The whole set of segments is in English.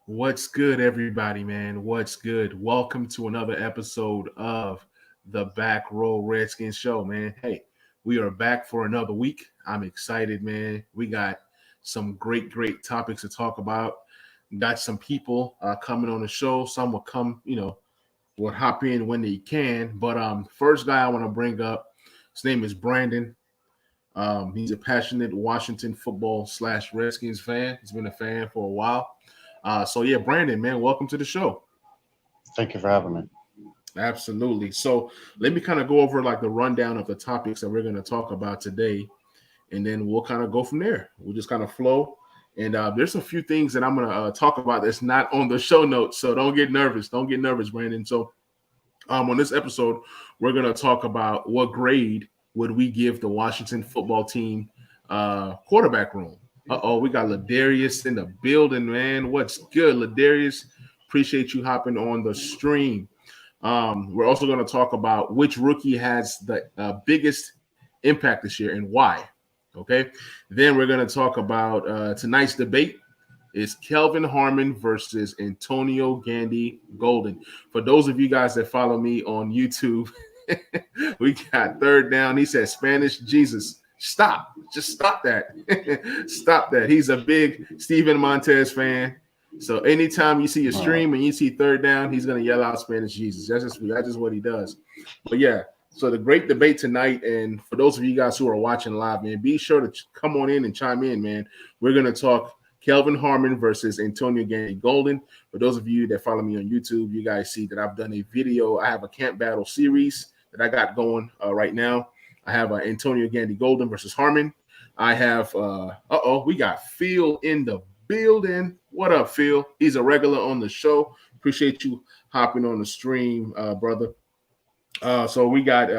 What's good, everybody, man? What's good? Welcome to another episode of the Back Row Redskins show, man. Hey, we are back for another week. I'm excited, man. We got some great topics to talk about. Got some people coming on the show. Some will come, will hop in when they can. But first guy I want to bring up, his name is Brandon. He's a passionate Washington football / Redskins fan. He's been a fan for a while. So yeah, Brandon, man, welcome to the show. Thank you for having me. Absolutely. So let me kind of go over like the rundown of the topics that we're going to talk about today, and then we'll kind of go from there. We'll just kind of flow. And there's a few things that I'm going to talk about that's not on the show notes, so don't get nervous. Don't get nervous, Brandon. So on this episode, we're going to talk about what grade would we give the Washington football team quarterback room. We got Ladarius in the building, man. What's good, Ladarius? Appreciate you hopping on the stream. We're also going to talk about which rookie has the biggest impact this year and why. Okay. Then we're going to talk about tonight's debate is Kelvin Harmon versus Antonio Gandy Golden. For those of you guys that follow me on YouTube, we got third down. He said Spanish Jesus. Stop. Just stop that. Stop that. He's a big Steven Montez fan. So anytime you see a stream and you see third down, he's going to yell out Spanish Jesus. That's just what he does. But yeah, so the great debate tonight. And for those of you guys who are watching live, man, be sure to come on in and chime in, man. We're going to talk Kelvin Harmon versus Antonio Gandy Golden. For those of you that follow me on YouTube, you guys see that I've done a video. I have a camp battle series that I got going right now. I have Antonio Gandy Golden versus Harmon. I have, we got Phil in the building. What up, Phil? He's a regular on the show. Appreciate you hopping on the stream, brother. So we got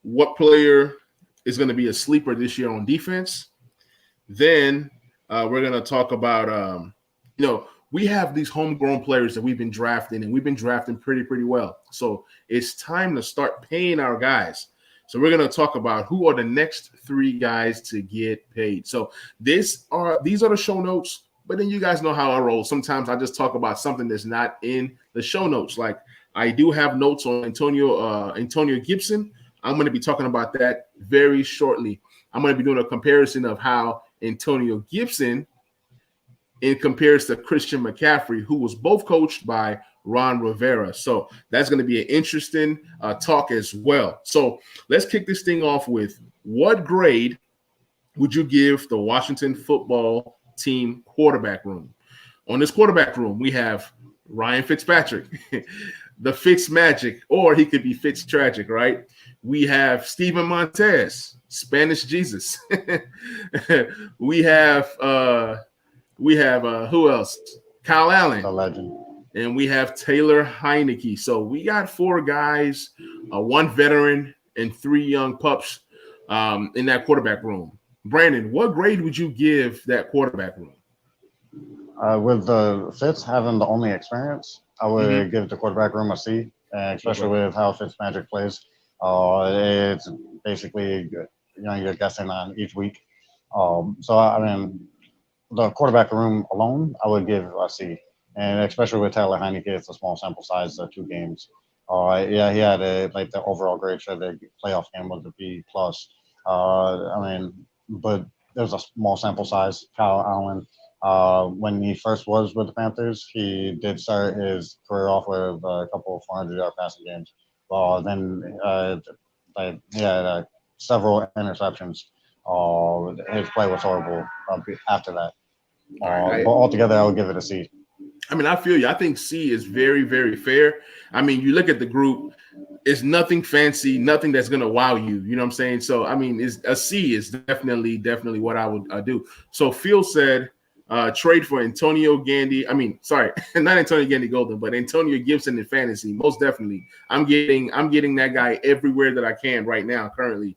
what player is going to be a sleeper this year on defense. Then we're going to talk about, we have these homegrown players that we've been drafting, and we've been drafting pretty well. So it's time to start paying our guys. So we're going to talk about who are the next three guys to get paid. So these are the show notes, but then you guys know how I roll. Sometimes I just talk about something that's not in the show notes. Like I do have notes on Antonio Gibson. I'm going to be talking about that very shortly. I'm going to be doing a comparison of how Antonio Gibson compares to Christian McCaffrey, who was both coached by Ron Rivera. So that's going to be an interesting talk as well. So let's kick this thing off with what grade would you give the Washington football team quarterback room? On this quarterback room, we have Ryan Fitzpatrick, the Fitz Magic, or he could be Fitz Tragic, right? We have Steven Montez, Spanish Jesus. we have who else? Kyle Allen. The legend. And we have Taylor Heineke. So we got four guys, one veteran, and three young pups in that quarterback room. Brandon, what grade would you give that quarterback room? With the Fitz having the only experience, I would give the quarterback room a C, especially with how Fitzmagic plays. It's basically, you're guessing on each week. So, I mean, the quarterback room alone, I would give a C. And especially with Taylor Heineke, it's a small sample size, 2 games. He had the overall grade for the playoff game was a B plus. But there's a small sample size. Kyle Allen, when he first was with the Panthers, he did start his career off with a couple of 400-yard passing games. Then he had several interceptions. His play was horrible after that. But altogether, I would give it a C. I mean, I feel you. I think C is very fair. I mean, you look at the group, it's nothing fancy, nothing that's going to wow you. You know what I'm saying? So, I mean, a C is definitely what I would do. So, Phil said trade for Antonio Gandy. I mean, sorry, not Antonio Gandy Golden, but Antonio Gibson in fantasy. Most definitely. I'm getting that guy everywhere that I can right now currently.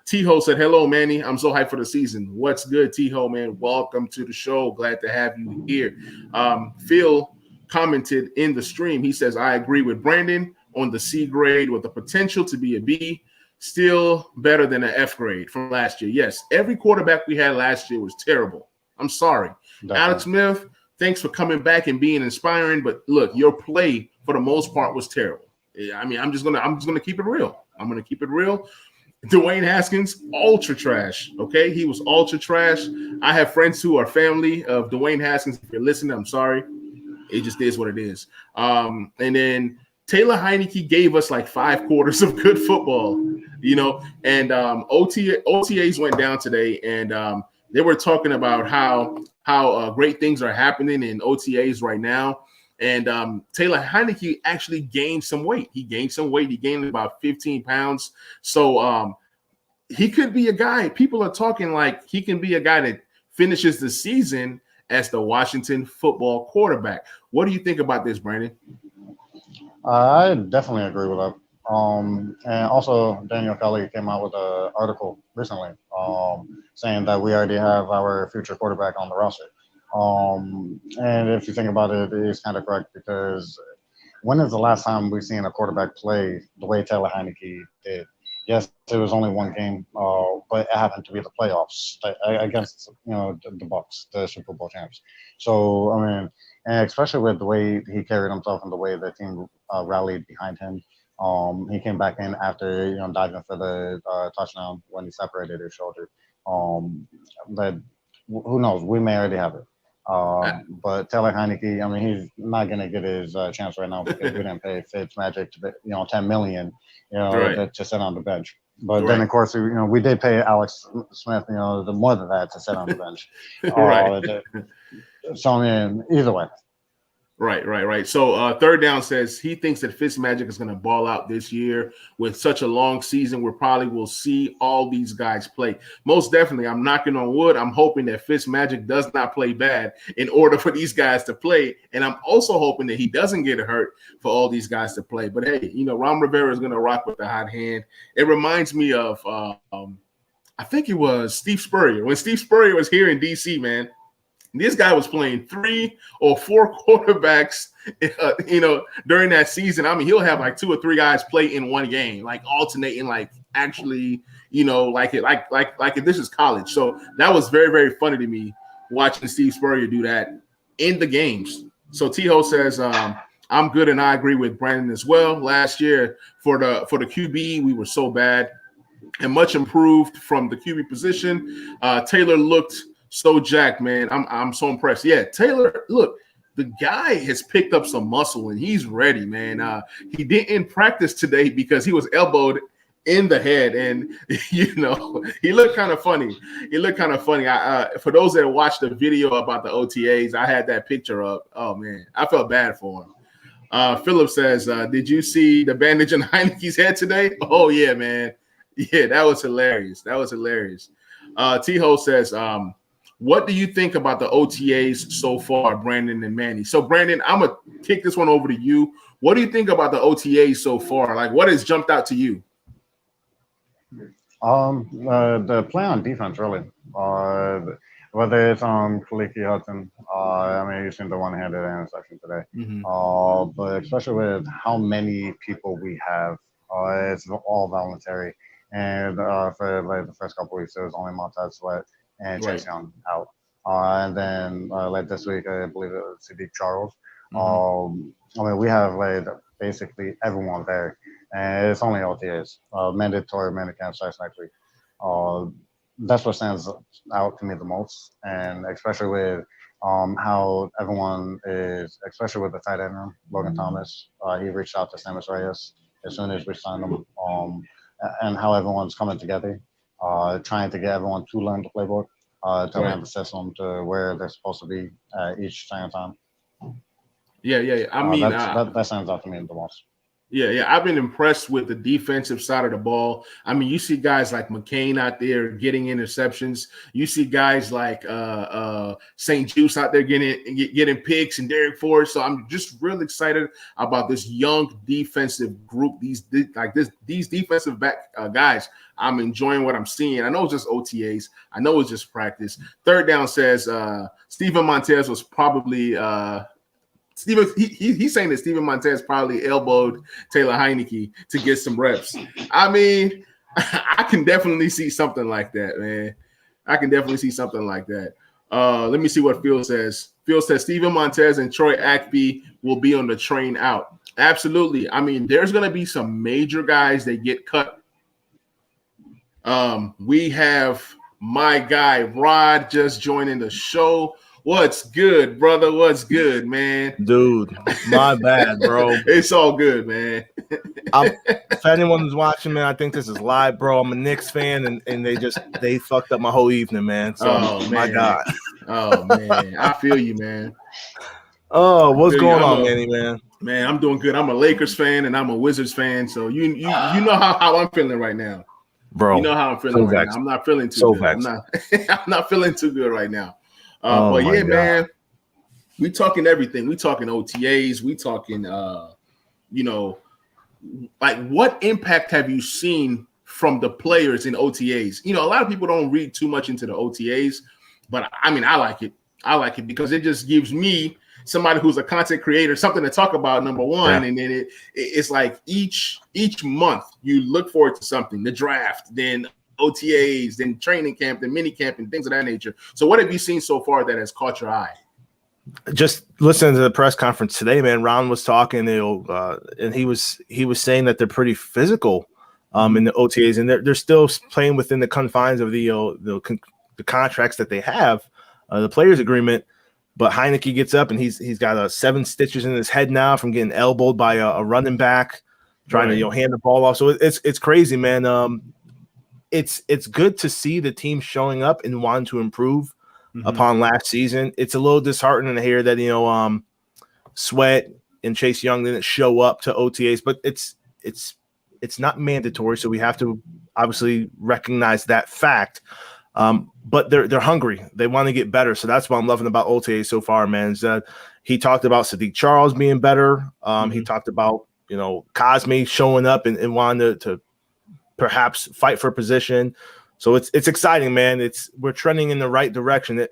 T-Ho said, hello, Manny. I'm so hyped for the season. What's good, T-Ho, man? Welcome to the show. Glad to have you here. Phil commented in the stream. He says, I agree with Brandon on the C grade with the potential to be a B. Still better than an F grade from last year. Yes, every quarterback we had last year was terrible. I'm sorry. Definitely. Alex Smith, thanks for coming back and being inspiring. But look, your play for the most part was terrible. I mean, I'm just gonna keep it real. I'm gonna keep it real. Dwayne Haskins, ultra trash. Okay, he was ultra trash. I have friends who are family of Dwayne Haskins. If you're listening, I'm sorry. It just is what it is. And then Taylor Heineke gave us like 5 quarters of good football, and OTAs went down today, and they were talking about how great things are happening in OTAs right now. And Taylor Heineke actually gained some weight. He gained some weight. He gained about 15 pounds. So he could be a guy. People are talking like he can be a guy that finishes the season as the Washington football quarterback. What do you think about this, Brandon? I definitely agree with that. And also, Daniel Kelly came out with an article recently saying that we already have our future quarterback on the roster. And if you think about it, it is kind of correct, because when is the last time we've seen a quarterback play the way Taylor Heineke did? Yes, it was only one game, but it happened to be the playoffs against the Bucks, the Super Bowl champs. So I mean, and especially with the way he carried himself and the way the team rallied behind him. He came back in after diving for the touchdown when he separated his shoulder. But who knows? We may already have it. But Taylor Heineke, I mean, he's not going to get his chance right now because we didn't pay Fitzmagic to $10 million, Right. to sit on the bench. But Right. then, of course, we did pay Alex Smith, the more than that to sit on the bench. Right. So I mean, either way. Right. So Third Down says he thinks that Fitzmagic is going to ball out this year. With such a long season, we probably will see all these guys play. Most definitely, I'm knocking on wood. I'm hoping that Fitzmagic does not play bad in order for these guys to play. And I'm also hoping that he doesn't get hurt for all these guys to play. But hey, Ron Rivera is going to rock with the hot hand. It reminds me of, I think it was Steve Spurrier. When Steve Spurrier was here in D.C., man, this guy was playing 3 or 4 quarterbacks, during that season. I mean, he'll have like 2 or 3 guys play in one game, like alternating, like actually, like if this is college. So that was very, very funny to me watching Steve Spurrier do that in the games. So T-Ho says, I'm good, and I agree with Brandon as well. Last year for the QB, we were so bad, and much improved from the QB position. Taylor looked so jacked, man. I'm so impressed. Yeah, Taylor, look, the guy has picked up some muscle and he's ready, man. He didn't practice today because he was elbowed in the head, and he looked kind of funny. For those that watched the video about the OTAs, I had that picture up. Oh man, I felt bad for him. Philip says, did you see the bandage on Heineke's head today? Oh yeah, man. Yeah, that was hilarious. T-Ho says, what do you think about the OTAs so far, Brandon and Manny? So, Brandon, I'm going to kick this one over to you. What do you think about the OTAs so far? Like, what has jumped out to you? The play on defense, really. Whether it's on Kaliki Hudson, I mean, you've seen the one-handed interception today. Mm-hmm. But especially with how many people we have, it's all voluntary. And for like the first couple of weeks, it was only Montez Sweat and Chase Young out. And then like this week, I believe it was Sadiq Charles. I mean, we have like basically everyone there, and it's only OTAs. Mandatory minicamp starts next week. That's what stands out to me the most, and especially with how everyone is, especially with the tight end room, Logan Thomas. He reached out to Samus Reyes as soon as we signed him, and how everyone's coming together. Trying to get everyone to learn the playbook, to learn the system to where they're supposed to be each time. Yeah. I mean, that stands out to me the most. Yeah. I've been impressed with the defensive side of the ball. I mean, you see guys like McCain out there getting interceptions. You see guys like St. Juice out there getting picks, and Derek Forrest. So I'm just really excited about this young defensive group. These defensive back guys. I'm enjoying what I'm seeing. I know it's just OTAs. I know it's just practice. Third Down says Steven Montez was probably he's saying that Steven Montez probably elbowed Taylor Heineke to get some reps. I mean, I can definitely see something like that, man. I can definitely see something like that. Let me see what Phil says. Phil says Steven Montez and Troy Aikby will be on the train out. Absolutely. I mean, there's going to be some major guys that get cut. We have my guy Rod just joining the show. What's good, brother? What's good, man? Dude, my bad, bro. It's all good, man. If anyone's watching, man, I think this is live, bro. I'm a Knicks fan, and they fucked up my whole evening, man. So, my God. Oh, man. I feel you, man. Oh, what's going on, Manny, man? Man, I'm doing good. I'm a Lakers fan, and I'm a Wizards fan. So, you know how I'm feeling right now. Bro, you know how I'm feeling right now. I'm not feeling too good. I'm not feeling too good right now. But yeah, God. Man, we talking everything. We talking OTAs. We talking, like what impact have you seen from the players in OTAs? A lot of people don't read too much into the OTAs, but I mean, I like it. I like it because it just gives me somebody who's a content creator something to talk about, number one. Yeah. And then it's like each month you look forward to something, the draft, then OTAs, then training camp, then mini camp, and things of that nature. So what have you seen so far that has caught your eye? Just listening to the press conference today, man. Ron was talking, and he was saying that they're pretty physical in the OTAs, and they're still playing within the confines of the contracts that they have, the players agreement. But Heineke gets up and he's got 7 stitches in his head now from getting elbowed by a running back trying to hand the ball off. So it's crazy, man. It's good to see the team showing up and wanting to improve upon last season. It's a little disheartening to hear that Sweat and Chase Young didn't show up to OTAs, but it's not mandatory, so we have to obviously recognize that fact. But they're hungry. They want to get better. So that's what I'm loving about OTA so far, man. Is that he talked about Sadiq Charles being better. He talked about, Cosme showing up and wanting to perhaps fight for position. So it's exciting, man. We're trending in the right direction.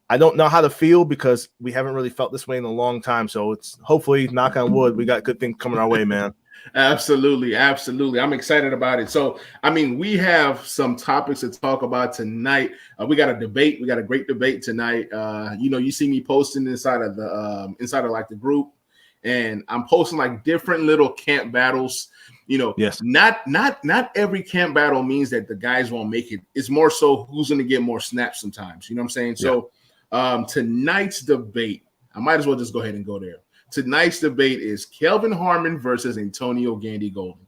I don't know how to feel because we haven't really felt this way in a long time. So it's hopefully, knock on wood, we got good things coming our way, man. Absolutely. I'm excited about it. So, I mean, we have some topics to talk about tonight. We got a debate. We got a great debate tonight. You see me posting inside of like the group, and I'm posting like different little camp battles. Yes. Not every camp battle means that the guys won't make it. It's more so who's going to get more snaps sometimes. You know what I'm saying? Yeah. So, tonight's debate, I might as well just go ahead and go there. Tonight's debate is Kelvin Harmon versus Antonio Gandy Golden.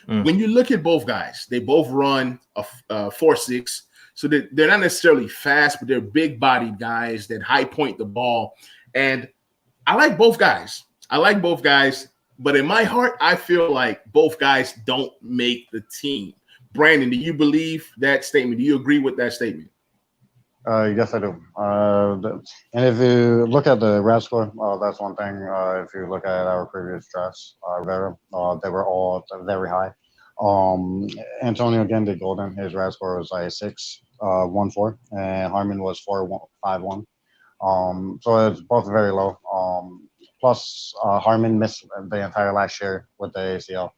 When you look at both guys, they both run a 4.6. So they're not necessarily fast, but they're big-bodied guys that high point the ball. And I like both guys. But in my heart, I feel like both guys don't make the team. Brandon, do you believe that statement? Do you agree with that statement? Yes, I do. And if you look at the RAS score, that's one thing. If you look at our previous drafts, they were all very high. Antonio Gandy Golden, his RAS score was like 6.14, and Harmon was 4.51. So it's both very low. Plus, Harmon missed the entire last year with the ACL,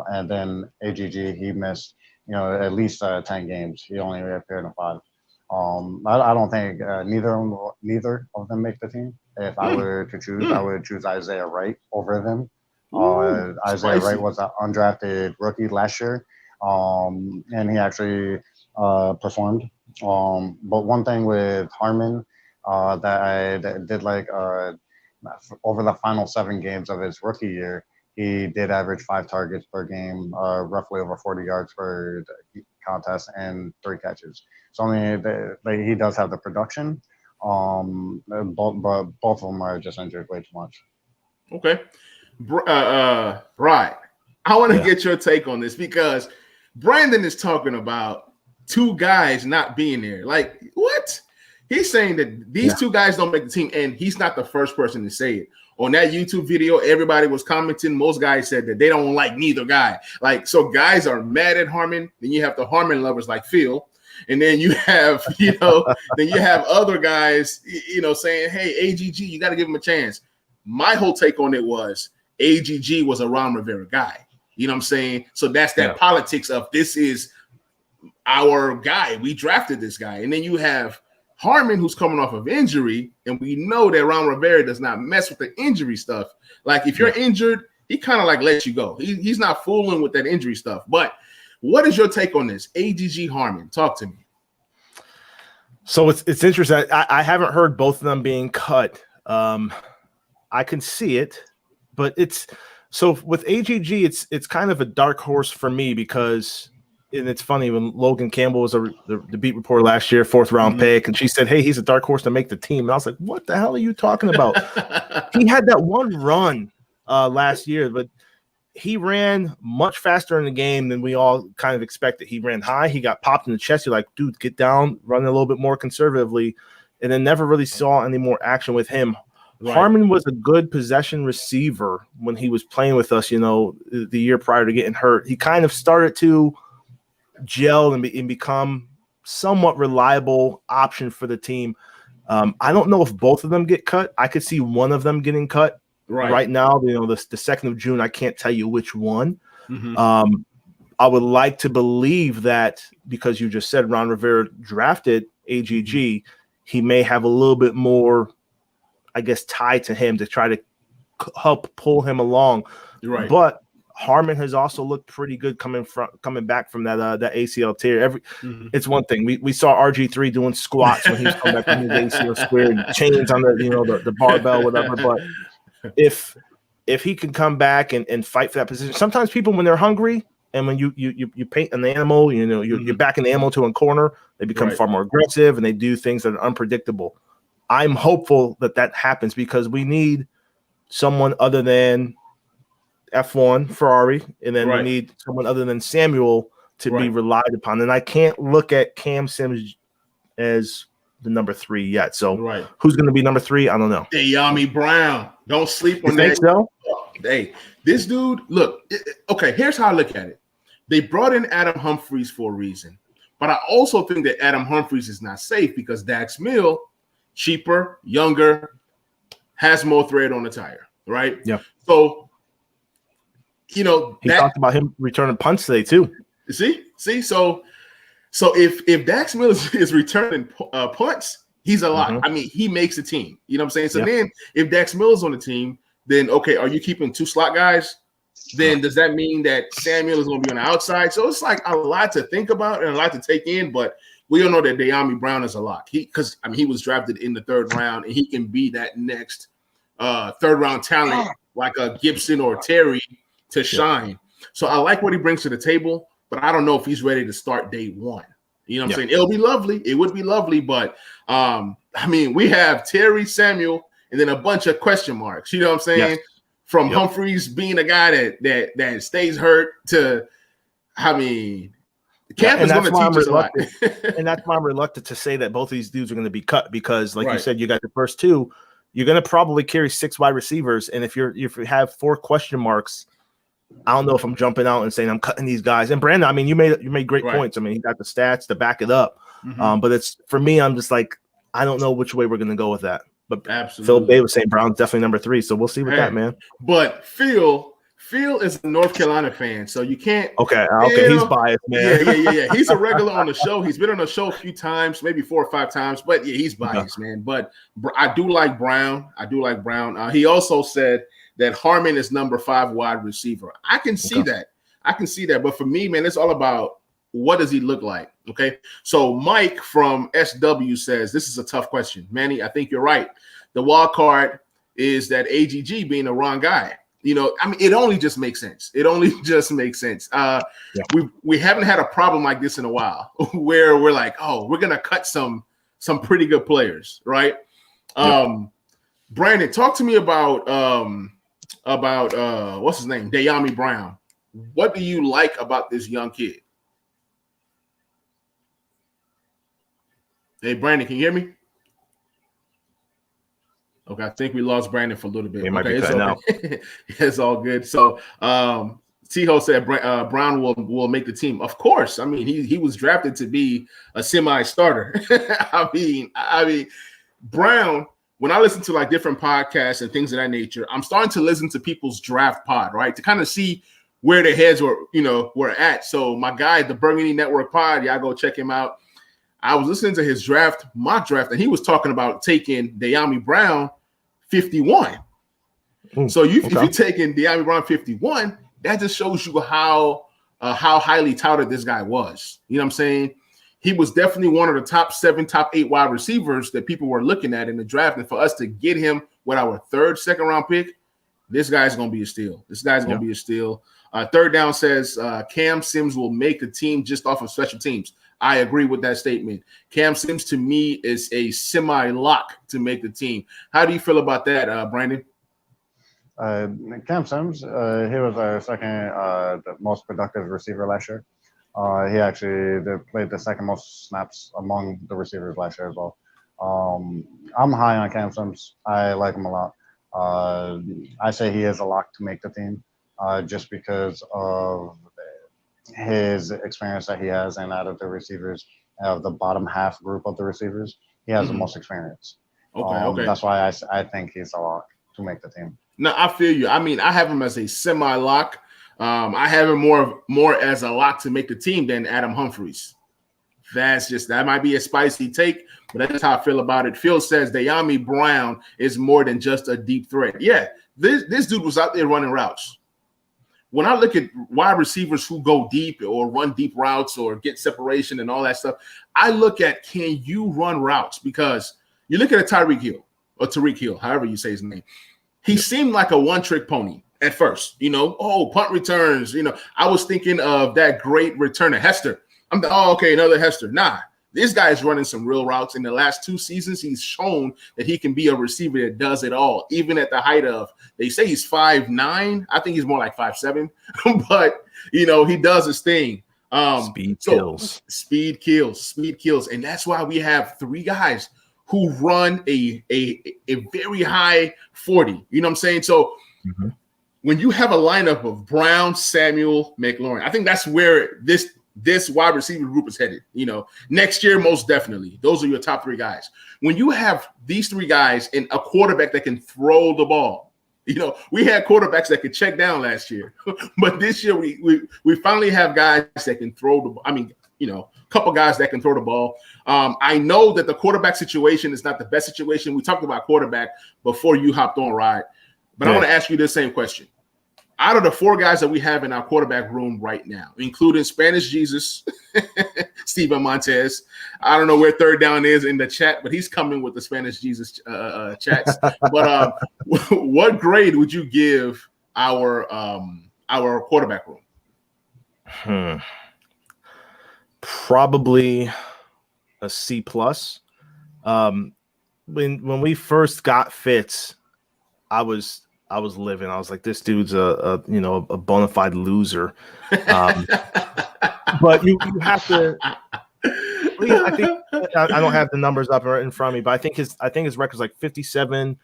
and then AGG he missed at least 10 games. He only appeared in 5. I don't think neither of them make the team. If I were to choose, I would choose Isaiah Wright over them. Isaiah Wright was an undrafted rookie last year, and he actually performed. But one thing with Harmon that I did like over the final 7 games of his rookie year, he did average 5 targets per game, roughly over 40 yards per contest, and 3 catches. So I mean, he does have the production, but both of them are just injured way too much. Okay, Brian, I want to get your take on this because Brandon is talking about 2 guys not being there. Like, what? He's saying that these 2 guys don't make the team, and he's not the first person to say it. On that YouTube video, everybody was commenting. Most guys said that they don't like neither guy. Like, so guys are mad at Harmon. Then you have the Harmon lovers like Phil. And then you have, then you have other guys, saying, hey, AGG, you got to give him a chance. My whole take on it was AGG was a Ron Rivera guy. You know what I'm saying? So that's that politics of this is our guy. We drafted this guy. And then you have Harmon, who's coming off of injury, and we know that Ron Rivera does not mess with the injury stuff. Like if you're injured, he kind of like lets you go. He's not fooling with that injury stuff. But what is your take on this? AGG Harmon, talk to me. So it's interesting. I haven't heard both of them being cut. I can see it, but it's so with AGG, it's kind of a dark horse for me because. And it's funny when Logan Campbell was the beat reporter last year, 4th round pick, and she said, "Hey, he's a dark horse to make the team." And I was like, "What the hell are you talking about?" He had that one run last year, but he ran much faster in the game than we all kind of expected. He ran high, he got popped in the chest. You're like, "Dude, get down, run a little bit more conservatively," and then never really saw any more action with him. Right. Harmon was a good possession receiver when he was playing with us. The year prior to getting hurt, he kind of started to gel and become somewhat reliable option for the team. I don't know if both of them get cut. I could see one of them getting cut right now. The 2nd of June, I can't tell you which one. I would like to believe that because you just said Ron Rivera drafted AGG, he may have a little bit more, I guess, tied to him to try to help pull him along. Right. But Harmon has also looked pretty good coming back from that ACL tear. It's one thing we saw RG3 doing squats when he was coming back from his ACL square and chains on the barbell, whatever. But if he can come back and fight for that position, sometimes people when they're hungry and when you paint an animal, you're backing the animal to a corner, they become far more aggressive and they do things that are unpredictable. I'm hopeful that happens because we need someone other than F1 Ferrari, and then we need someone other than Samuel to be relied upon. And I can't look at Cam Sims as the number 3 yet. So who's going to be number 3? I don't know. Dyami Brown. Don't sleep on that. So? Hey, this dude, look, okay, here's how I look at it. They brought in Adam Humphries for a reason. But I also think that Adam Humphries is not safe because Dax Mill, cheaper, younger, has more thread on the tire, right? Yeah. So, he talked about him returning punts today too. See. So if Dax Mill is returning punts, he's a lot. I mean, he makes a team. You know what I'm saying? So then, if Dax Mill is on the team, then okay, are you keeping 2 slot guys? Then does that mean that Samuel is going to be on the outside? So it's like a lot to think about and a lot to take in. But we all know that Dyami Brown is a lock. He was drafted in the 3rd round, and he can be that next 3rd round talent like a Gibson or Terry to shine. So I like what he brings to the table, but I don't know if he's ready to start day 1. You know what I'm saying? It'll be lovely. It would be lovely, but I mean, we have Terry, Samuel, and then a bunch of question marks. You know what I'm saying? Yes. From Humphries being a guy that stays hurt to, I mean, Camp is going to teach us a lot. And that's why I'm reluctant to say that both of these dudes are going to be cut because, like you said, you got the first 2. You're going to probably carry 6 wide receivers, and if you have 4 question marks, I don't know if I'm jumping out and saying I'm cutting these guys. And Brandon, I mean, you made great points. I mean, he got the stats to back it up. But it's for me, I'm just like, I don't know which way we're going to go with that. But absolutely, Phil Bay was saying Brown's definitely number 3, so we'll see with that, man. But Phil is a North Carolina fan, so you can't. Okay, he's biased, man. Yeah. He's a regular on the show. He's been on the show a few times, maybe 4 or 5 times. But yeah, he's biased, man. But I do like Brown. He also said that Harmon is number 5 wide receiver. I can see that. But for me, man, it's all about what does he look like? Okay. So Mike from SW says, this is a tough question. Manny, I think you're right. The wild card is that AGG being the wrong guy. I mean, it only just makes sense. We haven't had a problem like this in a while where we're like, oh, we're going to cut some pretty good players. Right. Brandon, talk to me about what's his name? Dyami Brown. What do you like about this young kid? Hey, Brandon, can you hear me? Okay, I think we lost Brandon for a little bit. It's all good. So, T-Ho said Brown will make the team. Of course. I mean, he was drafted to be a semi-starter. I mean, Brown, when I listen to like different podcasts and things of that nature, I'm starting to listen to people's draft pod, right? To kind of see where their heads were at. So my guy, the Burgundy Network pod, y'all go check him out. I was listening to his mock draft, and he was talking about taking De'Ami Brown 51. So if you're taking De'Ami Brown 51, that just shows you how highly touted this guy was. You know what I'm saying? He was definitely one of the top 7, top 8 wide receivers that people were looking at in the draft. And for us to get him with our 3rd, 2nd round pick, this guy's going to be a steal. This guy's going to be a steal. Third Down says Cam Sims will make the team just off of special teams. I agree with that statement. Cam Sims, to me, is a semi-lock to make the team. How do you feel about that, Brandon? Cam Sims, he was our second the most productive receiver last year. He actually played the 2nd most snaps among the receivers last year as well. I'm high on Cam Sims. I like him a lot. I say he is a lock to make the team just because of his experience that he has, and out of the receivers, of the bottom half group of the receivers, he has the most experience. Okay. That's why I think he's a lock to make the team. No, I feel you. I mean, I have him as a semi-lock. I have him more as a lock to make the team than Adam Humphries. That might be a spicy take, but that's how I feel about it. Phil says De'Ami Brown is more than just a deep threat. Yeah, this dude was out there running routes. When I look at wide receivers who go deep or run deep routes or get separation and all that stuff, I look at, can you run routes? Because you look at a Tariq Hill, however you say his name. He seemed like a one-trick pony at first, punt returns. I was thinking of that great returner, Hester. Another Hester. Nah, this guy is running some real routes. In the last 2 seasons, he's shown that he can be a receiver that does it all, even at the height of, they say he's 5'9". I think he's more like 5'7", but, he does his thing. Speed kills. And that's why we have 3 guys who run a very high 40. You know what I'm saying? So when you have a lineup of Brown, Samuel, McLaurin, I think that's where this wide receiver group is headed. Next year, most definitely. Those are your top 3 guys. When you have these 3 guys and a quarterback that can throw the ball, we had quarterbacks that could check down last year, but this year we finally have guys that can throw the ball. I mean, a couple guys that can throw the ball. I know that the quarterback situation is not the best situation. We talked about quarterback before you hopped on, Rod, but I want to ask you the same question. Out of the 4 guys that we have in our quarterback room right now, including Spanish Jesus, Steven Montez, I don't know where Third Down is in the chat, but he's coming with the Spanish Jesus chats. But what grade would you give our quarterback room? Probably a C+. When we first got Fitz, I was living. I was like, this dude's a bona fide loser. But you have to. I think I don't have the numbers up in front of me, but I think his record's like 57,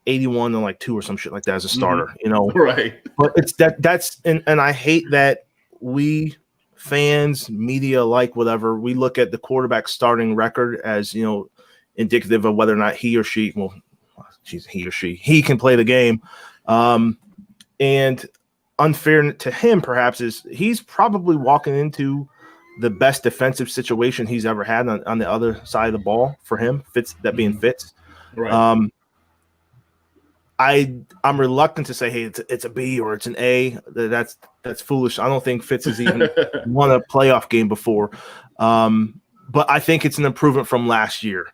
81, and like 2 or some shit like that as a starter. Right? But it's that's and I hate that we fans, media, like whatever, we look at the quarterback starting record as indicative of whether or not he or she he can play the game. And unfair to him perhaps is he's probably walking into the best defensive situation he's ever had on the other side of the ball for him, Fitz, that being Fitz. Right. I'm reluctant to say, hey, it's a B or it's an A. That's foolish. I don't think Fitz has even won a playoff game before. But I think it's an improvement from last year.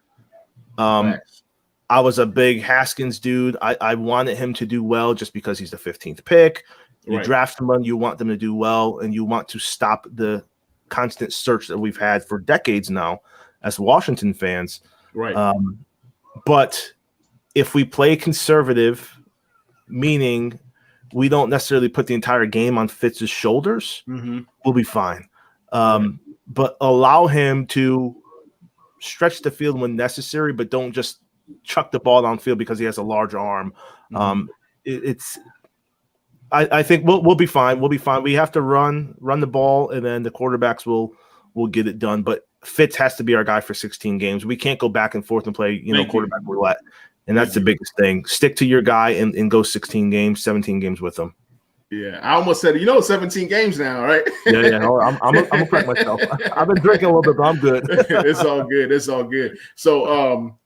I was a big Haskins dude. I wanted him to do well just because he's the 15th pick. You draft someone, you want them to do well, and you want to stop the constant search that we've had for decades now as Washington fans. Right. But if we play conservative, meaning we don't necessarily put the entire game on Fitz's shoulders, we'll be fine. But allow him to stretch the field when necessary, but don't just chuck the ball downfield because he has a large arm. I think we'll be fine. We'll be fine. We have to run the ball, and then the quarterbacks will get it done. But Fitz has to be our guy for 16 games. We can't go back and forth and play quarterback roulette. And that's the biggest thing. Stick to your guy and go 16 games, 17 games with him. Yeah, I almost said, 17 games now, right? Yeah. I'm gonna correct myself. I've been drinking a little bit, but I'm good. It's all good. It's all good. So,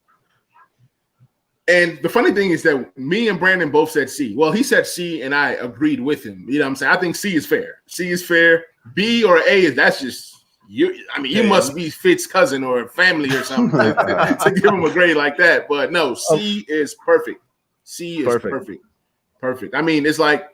and the funny thing is that me and Brandon both said C. Well, he said C, and I agreed with him. You know what I'm saying? I think C is fair. C is fair. B or A that's just you. I mean, you must be Fitz's cousin or family or something to give him a grade like that. But no, C is perfect. C is perfect. Perfect. I mean, it's like,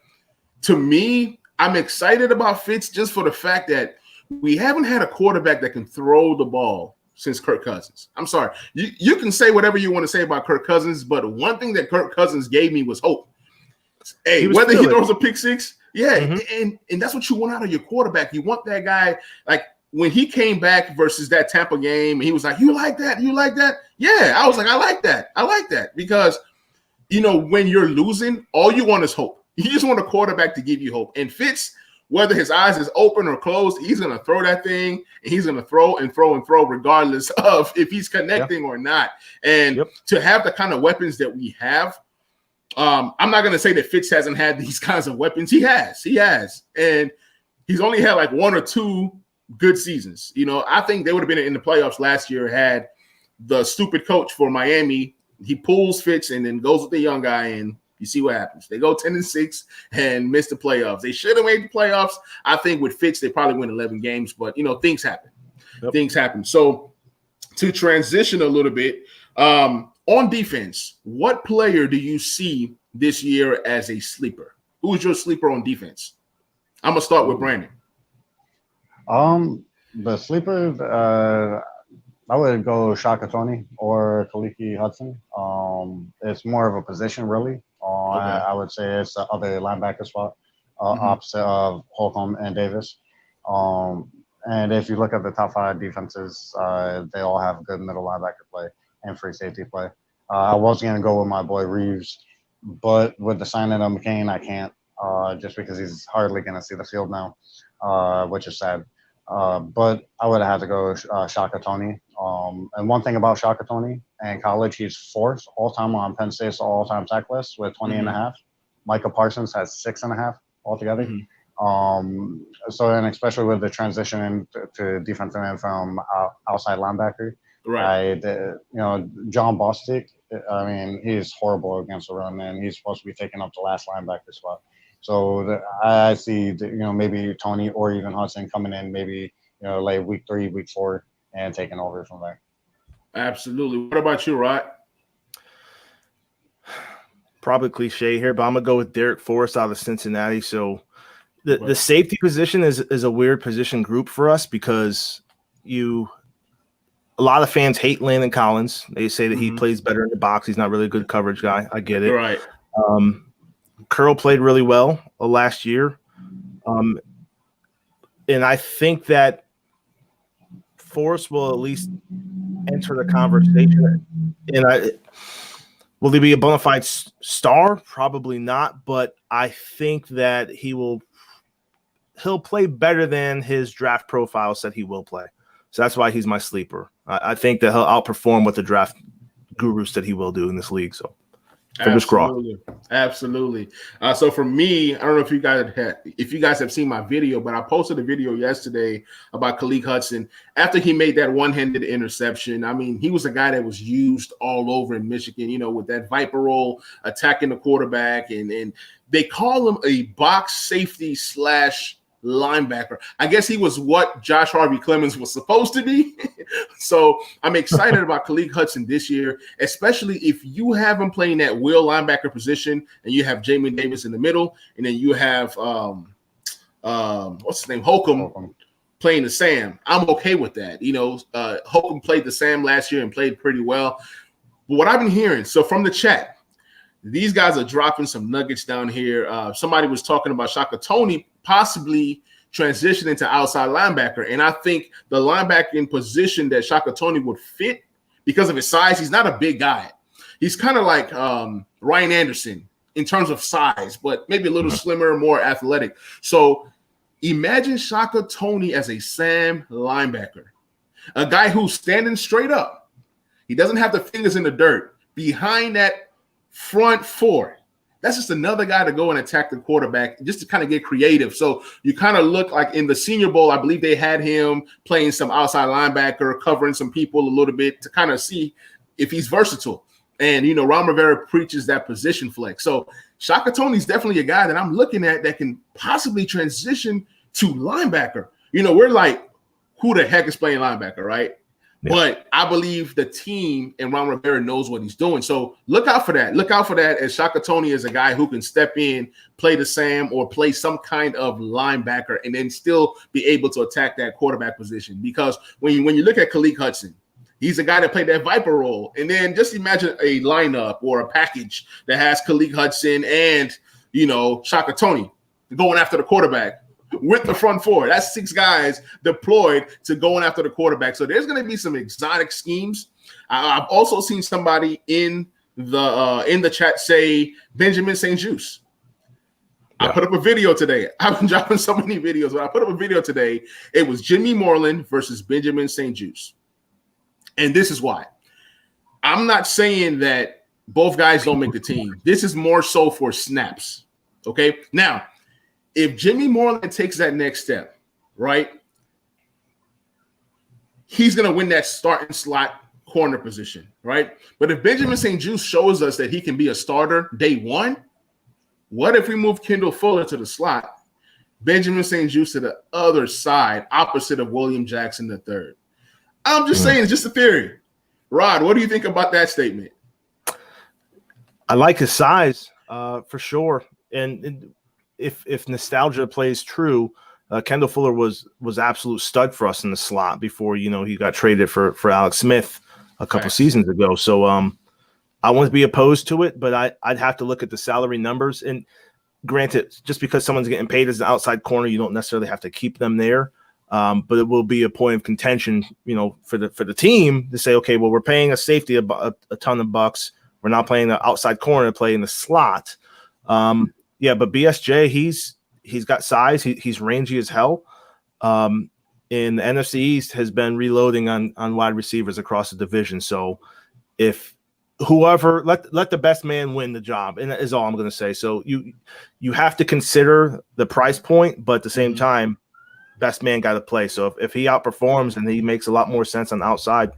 to me, I'm excited about Fitz just for the fact that we haven't had a quarterback that can throw the ball since Kirk Cousins. I'm sorry. You can say whatever you want to say about Kirk Cousins, but one thing that Kirk Cousins gave me was hope. Hey, whether he throws a pick six, and that's what you want out of your quarterback. You want that guy, like when he came back versus that Tampa game, and he was like, you like that? You like that? Yeah, I was like, I like that. I like that because, when you're losing, all you want is hope. You just want a quarterback to give you hope. And Fitz, whether his eyes is open or closed, he's going to throw that thing, and he's going to throw and throw and throw regardless of if he's connecting or not. And to have the kind of weapons that we have, I'm not going to say that Fitz hasn't had these kinds of weapons. He has. And he's only had like one or two good seasons. I think they would have been in the playoffs last year had the stupid coach for Miami. He pulls Fitz and then goes with the young guy, and you see what happens. They go 10-6 and miss the playoffs. They should have made the playoffs. I think with Fitz, they probably win 11 games, but things happen. Things happen. So to transition a little bit, on defense, what player do you see this year as a sleeper? Who is your sleeper on defense? I'm gonna start with Brandon. The sleeper, I would go Shaka Tony or Kaliki Hudson. It's more of a position, really. I would say it's the other linebacker spot, opposite of Holcomb and Davis. And if you look at the top 5 defenses, they all have good middle linebacker play and free safety play. I was going to go with my boy Reeves, but with the signing of McCain, I can't, just because he's hardly going to see the field now, which is sad. But I would have had to go Shaka Tony. And one thing about Shaka Tony, in college, he's 4th all-time on Penn State's all-time sack list with 20 and a half. Micah Parsons has 6.5 altogether. So, and especially with the transition to defensive end from outside linebacker, right? John Bostic, I mean, he's horrible against the run, and he's supposed to be taking up the last linebacker spot. So I see, maybe Tony or even Hudson coming in, maybe like week 3, week 4, and taking over from there. Absolutely. What about you, Rod? Probably cliche here, but I'm gonna go with Derek Forrest out of Cincinnati. So the safety position is a weird position group for us because a lot of fans hate Landon Collins. They say that he plays better in the box. He's not really a good coverage guy. I get it. Right. Curl played really well last year. And I think that Forrest will at least enter the conversation. And will he be a bona fide star? Probably not. But I think that he'll play better than his draft profile said he will play. So that's why he's my sleeper. I think that he'll outperform what the draft guru said he will do in this league. So fingers crossed. Absolutely. So for me, I don't know if you guys have seen my video, but I posted a video yesterday about Khaleke Hudson after he made that one-handed interception. I mean, he was a guy that was used all over in Michigan, with that viper roll, attacking the quarterback, and they call him a box safety / linebacker. I guess he was what Josh Harvey Clemens was supposed to be. So I'm excited about Khaleke Hudson this year, especially if you have him playing that will linebacker position and you have Jamin Davis in the middle, and then you have what's his name, Holcomb playing the Sam. I'm okay with that. Holcomb played the Sam last year and played pretty well. But what I've been hearing, so from the chat, these guys are dropping some nuggets down here. Somebody was talking about Shaka Tony possibly transitioning to outside linebacker. And I think the linebacking position that Shaka Tony would fit because of his size, he's not a big guy. He's kind of like Ryan Anderson in terms of size, but maybe a little slimmer, more athletic. So imagine Shaka Tony as a Sam linebacker, a guy who's standing straight up. He doesn't have the fingers in the dirt behind that front 4. That's just another guy to go and attack the quarterback, just to kind of get creative. So you kind of look like in the Senior Bowl, I believe they had him playing some outside linebacker, covering some people a little bit to kind of see if he's versatile. And, Ron Rivera preaches that position flex. So Shaka Toney's definitely a guy that I'm looking at that can possibly transition to linebacker. We're like, who the heck is playing linebacker, right? Yeah. But I believe the team and Ron Rivera knows what he's doing. So look out for that. Look out for that, as Shaka Toney is a guy who can step in, play the Sam, or play some kind of linebacker and then still be able to attack that quarterback position. Because when you look at Khalid Hudson, he's a guy that played that Viper role. And then just imagine a lineup or a package that has Khalid Hudson and, Shaka Toney going after the quarterback with the front four. That's 6 guys deployed to going after the quarterback. So there's going to be some exotic schemes. I've also seen somebody in the chat say Benjamin St-Juste. Yeah. I put up a video today. I've been dropping so many videos, but I put up a video today. It was Jimmy Moreland versus Benjamin St-Juste. And this is why. I'm not saying that both guys don't make the team. This is more so for snaps. Okay? Now, if Jimmy Moreland takes that next step, right, he's going to win that starting slot corner position, right? But if Benjamin St-Juste shows us that he can be a starter day one, what if we move Kendall Fuller to the slot, Benjamin St-Juste to the other side, opposite of William Jackson III? I'm just saying, it's just a theory. Rod, what do you think about that statement? I like his size for sure. And if nostalgia plays true, Kendall Fuller was absolute stud for us in the slot before, he got traded for Alex Smith a couple seasons ago. So I wouldn't be opposed to it, but I'd have to look at the salary numbers. And granted, just because someone's getting paid as an outside corner, you don't necessarily have to keep them there. But it will be a point of contention, for the team to say, okay, well, we're paying a safety a ton of bucks. We're not playing the outside corner, playing the slot. Yeah, but BSJ, he's got size. He's rangy as hell. And the NFC East has been reloading on wide receivers across the division. So if whoever let the best man win the job, and that is all I'm going to say. So you have to consider the price point, but at the same time, best man got to play. So if he outperforms and he makes a lot more sense on the outside,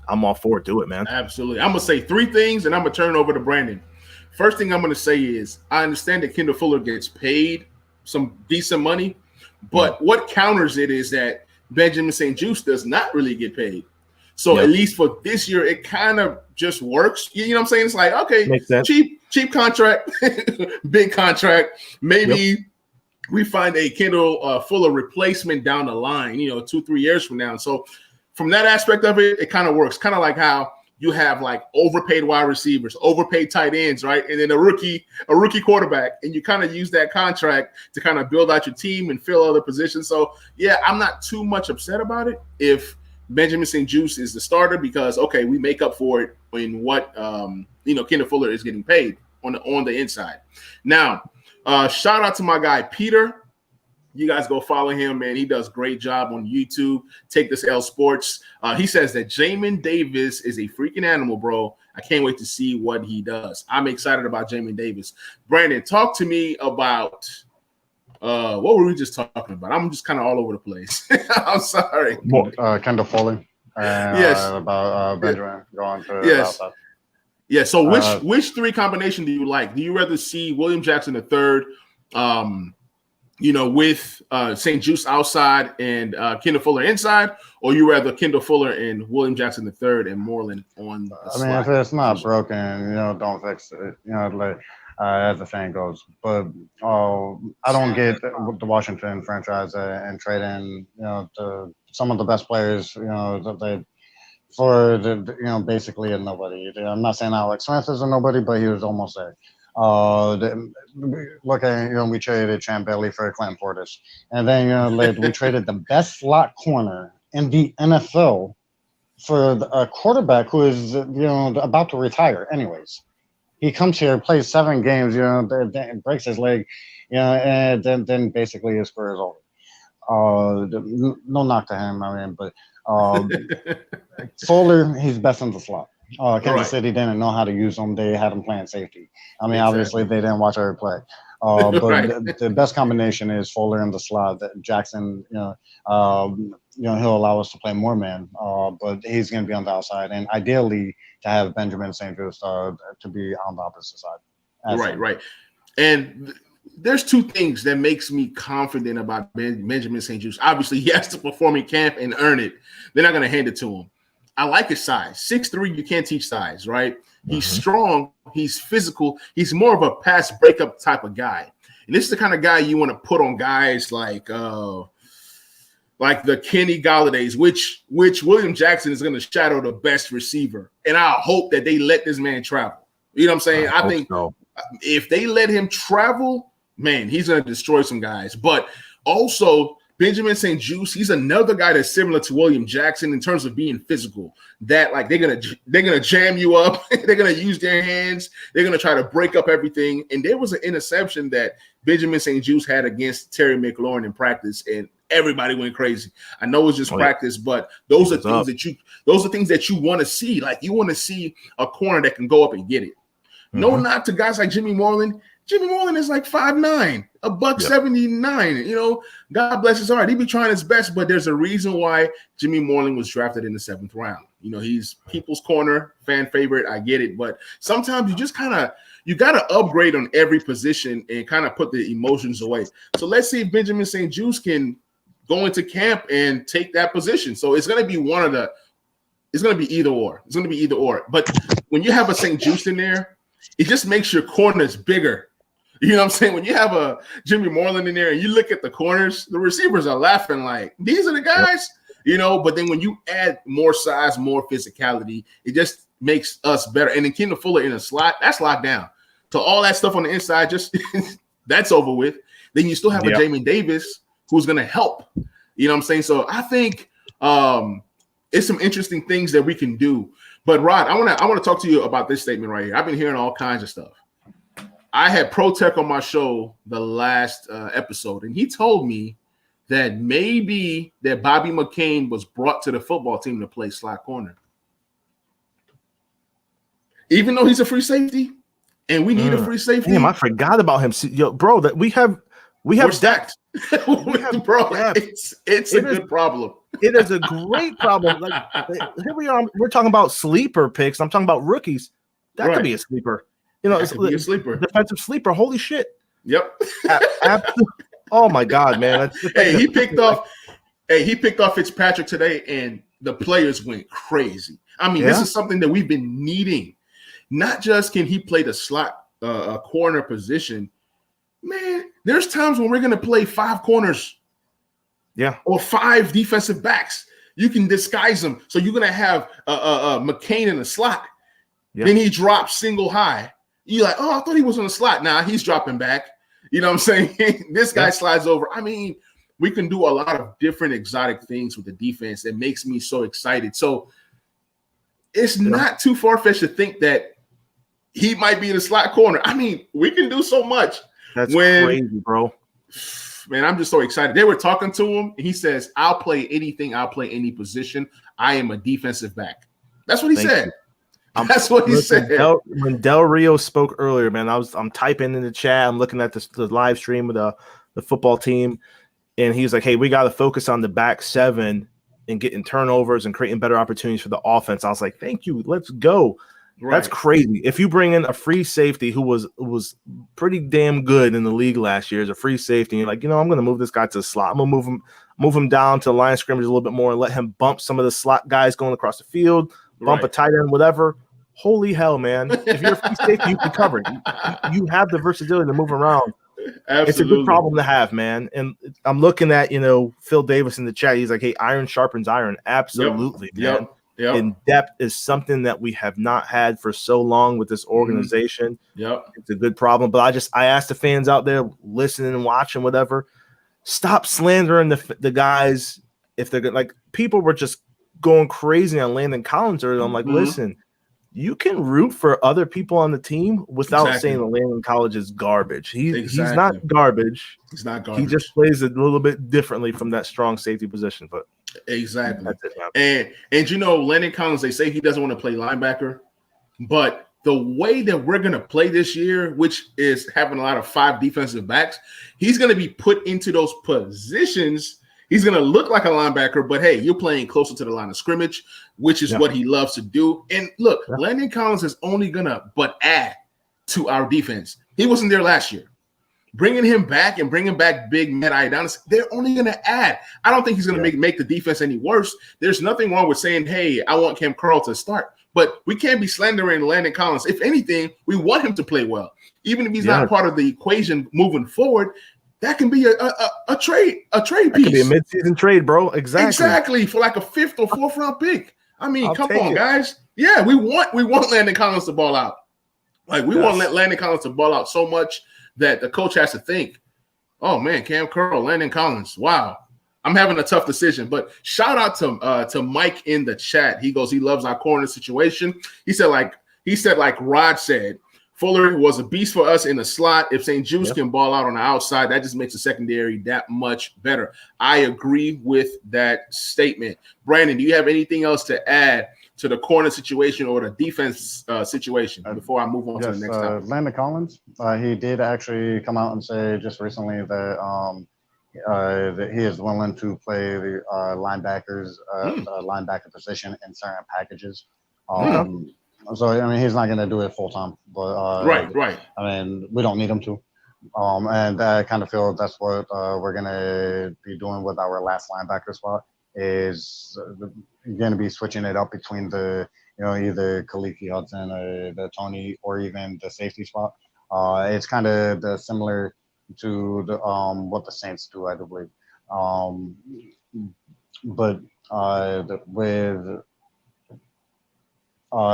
I'm all for it. Do it, man. Absolutely. I'm going to say 3 things, and I'm going to turn over to Brandon. First thing I'm going to say is I understand that Kendall Fuller gets paid some decent money, but what counters it is that Benjamin St-Juste does not really get paid. So at least for this year, it kind of just works. You know what I'm saying? It's like, okay, cheap contract, big contract. Maybe we find a Kendall Fuller replacement down the line, 2-3 years from now. So from that aspect of it, it kind of works. Kind of like how you have like overpaid wide receivers, overpaid tight ends, right? And then a rookie quarterback, and you kind of use that contract to kind of build out your team and fill other positions. So yeah, I'm not too much upset about it if Benjamin St-Juste is the starter, because okay, we make up for it in what Kendall Fuller is getting paid on the inside. Now, shout out to my guy Peter. You guys go follow him, man. He does a great job on YouTube. Take This L Sports. He says that Jamin Davis is a freaking animal, bro. I can't wait to see what he does. I'm excited about Jamin Davis. Brandon, talk to me about what were we just talking about? I'm just kind of all over the place. I'm sorry. Kendall Fuller. Yes. About Benjamin going to outside. Yeah. So which 3 combination do you like? Do you rather see William Jackson III, with St-Juste outside and Kendall Fuller inside, or you rather Kendall Fuller and William Jackson III and Moreland on the slot? I mean, if it's not broken, don't fix it. As the saying goes. But I don't get the Washington franchise and trading, some of the best players, basically a nobody. I'm not saying Alex Smith is a nobody, but he was almost there. Look at, we traded Champ Bailey for Clinton Portis. And then, we traded the best slot corner in the NFL for a quarterback who is, about to retire anyways. He comes here, plays 7 games, breaks his leg, and then basically his career is over. No knock to him, but Fuller, he's best in the slot. Kansas City didn't know how to use them. They had them playing safety. I mean, obviously they didn't watch every play. But the best combination is Fuller in the slot. That Jackson, he'll allow us to play more man, but he's going to be on the outside, and ideally to have Benjamin St. Juste to be on the opposite side. Right. And there's two things that makes me confident about Benjamin St. Juste. Obviously, he has to perform in camp and earn it. They're not going to hand it to him. I like his size. 6'3", you can't teach size, right? He's strong. He's physical. He's more of a pass breakup type of guy. And this is the kind of guy you want to put on guys like the Kenny Gallaudays, which William Jackson is going to shadow the best receiver. And I hope that they let this man travel. You know what I'm saying? I think so. If they let him travel, man, he's going to destroy some guys. But also, Benjamin St. Juste, he's another guy that's similar to William Jackson in terms of being physical. That like they're gonna jam you up. They're gonna use their hands. They're gonna try to break up everything. And there was an interception that Benjamin St. Juste had against Terry McLaurin in practice, and everybody went crazy. I know it's just practice, but those are things that you want to see. Like you want to see a corner that can go up and get it. No knock to guys like Jimmy Moreland. Jimmy Moreland is like 5'9", $179. You know, God bless his heart. He be trying his best, but there's a reason why Jimmy Moreland was drafted in the 7th round. You know, he's people's corner, fan favorite. I get it, but sometimes you just you got to upgrade on every position and kind of put the emotions away. So let's see if Benjamin St. Juste can go into camp and take that position. So it's going to be it's going to be either or. It's going to be either or. But when you have a St. Juste in there, it just makes your corners bigger. You know what I'm saying? When you have a Jimmy Moreland in there and you look at the corners, the receivers are laughing like, these are the guys, you know, but then when you add more size, more physicality, it just makes us better. And then Kendall Fuller in a slot, that's locked down. So all that stuff on the inside, just that's over with. Then you still have a Jamin Davis who's going to help. You know what I'm saying? So I think it's some interesting things that we can do. But Rod, I want to talk to you about this statement right here. I've been hearing all kinds of stuff. I had Pro Tech on my show the last episode, and he told me that maybe that Bobby McCain was brought to the football team to play slot corner. Even though he's a free safety, and we need a free safety. Damn, I forgot about him. Yo, bro, that we have stacked. Bro, it's a good problem. It is a great problem. Like here we are. We're talking about sleeper picks. I'm talking about rookies. That could be a sleeper. You know, it's a sleeper, defensive sleeper. Holy shit! Yep. Oh my god, man! He picked off Fitzpatrick today, and the players went crazy. I mean, this is something that we've been needing. Not just can he play the slot corner position, man. There's times when we're going to play 5 corners, or 5 defensive backs. You can disguise them, so you're going to have McCain in the slot. Then he drops single high. You're like, oh, I thought he was on the slot. Nah, he's dropping back. You know what I'm saying? This guy slides over. I mean, we can do a lot of different exotic things with the defense that makes me so excited. So it's not too far-fetched to think that he might be in the slot corner. I mean, we can do so much. That's crazy, bro. Man, I'm just so excited. They were talking to him, and he says, I'll play anything. I'll play any position. I am a defensive back. That's what he said. That's what he said. When Del Rio spoke earlier, man, I'm typing in the chat. I'm looking at the live stream of the football team, and he's like, hey, we got to focus on the back 7 and getting turnovers and creating better opportunities for the offense. I was like, thank you. Let's go. Right. That's crazy. If you bring in a free safety who was pretty damn good in the league last year as a free safety, and you're like, you know, I'm going to move this guy to the slot. I'm going to move him down to the line of scrimmage a little bit more and let him bump some of the slot guys going across the field, bump a tight end, whatever. Holy hell, man. If you're a free safety, you can cover it. You have the versatility to move around. Absolutely. It's a good problem to have, man. And I'm looking at, Phil Davis in the chat. He's like, hey, iron sharpens iron. Absolutely, man. Yep. And depth is something that we have not had for so long with this organization. It's a good problem. But I asked the fans out there listening and watching, whatever, stop slandering the guys if they're good. Like, people were just going crazy on Landon Collins earlier. I'm like, listen, you can root for other people on the team without saying that Landon Collins is garbage. He's not garbage. He's not garbage. He just plays a little bit differently from that strong safety position. But Exactly. That's it, man. And you know, Landon Collins, they say he doesn't want to play linebacker, but the way that we're going to play this year, which is having a lot of 5 defensive backs, he's going to be put into those positions. He's going to look like a linebacker, but hey, you're playing closer to the line of scrimmage, which is what he loves to do. And look, Landon Collins is only going to add to our defense. He wasn't there last year. Bringing him back and bringing back big Matt Ioannidis, they're only going to add. I don't think he's going to make the defense any worse. There's nothing wrong with saying, hey, I want Cam Curl to start. But we can't be slandering Landon Collins. If anything, we want him to play well. Even if he's not part of the equation moving forward, that can be a trade piece. That could be a midseason trade, bro. Exactly. For like a 5th or 4th round pick. I mean, come on, guys. Yeah, we want Landon Collins to ball out. Like, we want Landon Collins to ball out so much that the coach has to think, oh, man, Cam Curl, Landon Collins. Wow. I'm having a tough decision. But shout out to Mike in the chat. He goes, he loves our corner situation. He said, like Rod said, Fuller was a beast for us in the slot. If St. Juice can ball out on the outside, that just makes the secondary that much better. I agree with that statement. Brandon, do you have anything else to add to the corner situation or the defense situation before I move on to the next topic? Landon Collins, he did actually come out and say just recently that he is willing to play the linebacker position in certain packages. So, I mean, he's not going to do it full time, but right. I mean, we don't need him to. And I kind of feel that's what we're going to be doing with our last linebacker spot is going to be switching it up between the, either Kaliki Hudson or the Tony or even the safety spot. It's kind of similar to the, what the Saints do, I believe. But with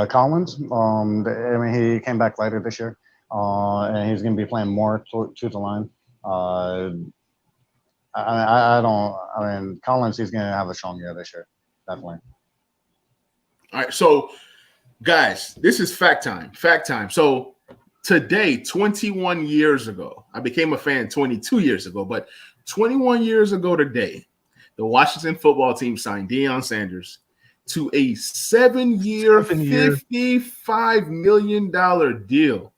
Collins, I mean, he came back later this year, and he's going to be playing more to the line. I mean, Collins, he's going to have a strong year this year, definitely. All right, so guys, this is fact time. So today, 21 years ago, I became a fan 22 years ago, but 21 years ago today, the Washington football team signed Deion Sanders to a 7-year, $55 million deal.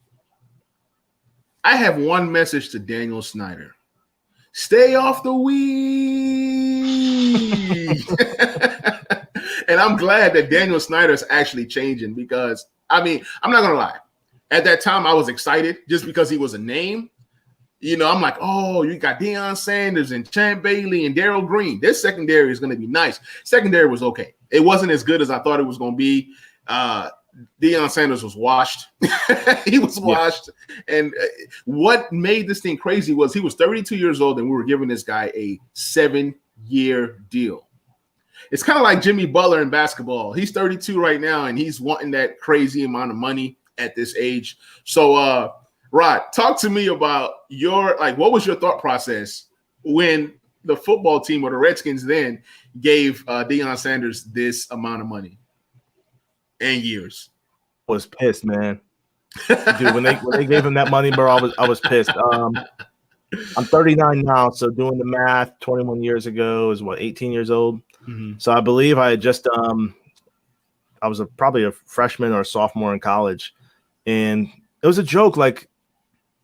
I have one message to Daniel Snyder. Stay off the weed. And I'm glad that Daniel Snyder is actually changing because, I mean, I'm not going to lie. At that time, I was excited just because he was a name. I'm like, oh, you got Deion Sanders and Champ Bailey and Darrell Green. This secondary is going to be nice. Secondary was okay. It wasn't as good as I thought it was going to be. Deion Sanders was washed. He was washed. And what made this thing crazy was he was 32 years old and we were giving this guy a 7-year deal. It's kind of like Jimmy Butler in basketball. He's 32 right now and he's wanting that crazy amount of money at this age. So, Rod, talk to me about what was your thought process when the football team or the Redskins then gave Deion Sanders this amount of money and years? Was pissed, man. Dude, when they gave him that money, bro, I was pissed. I'm 39 now, so doing the math, 21 years ago is 18 years old. Mm-hmm. So I believe I had just I was probably a freshman or a sophomore in college, and it was a joke. Like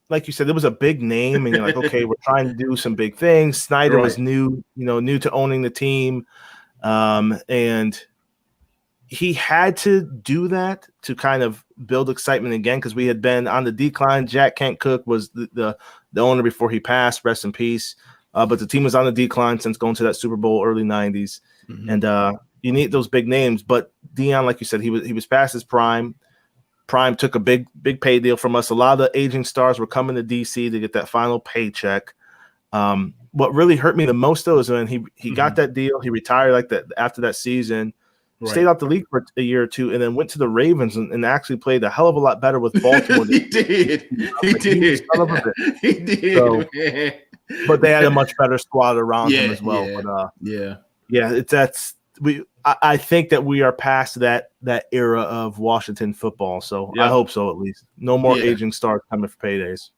you said, it was a big name, and you're like, okay, we're trying to do some big things. Snyder was new to owning the team, and he had to do that to kind of build excitement again because we had been on the decline. Jack Kent Cook was the owner before he passed, rest in peace. But the team was on the decline since going to that Super Bowl early 90s. Mm-hmm. And you need those big names. But Deion, like you said, he was past his prime. Prime took a big pay deal from us. A lot of the aging stars were coming to DC to get that final paycheck. What really hurt me the most, though, is when he got that deal. He retired like that after that season. Stayed out the league for a year or two, and then went to the Ravens and actually played a hell of a lot better with Baltimore. He did. He did. So, but they had a much better squad around him as well. I think that we are past that era of Washington football. So I hope so, at least. No more aging stars coming for paydays.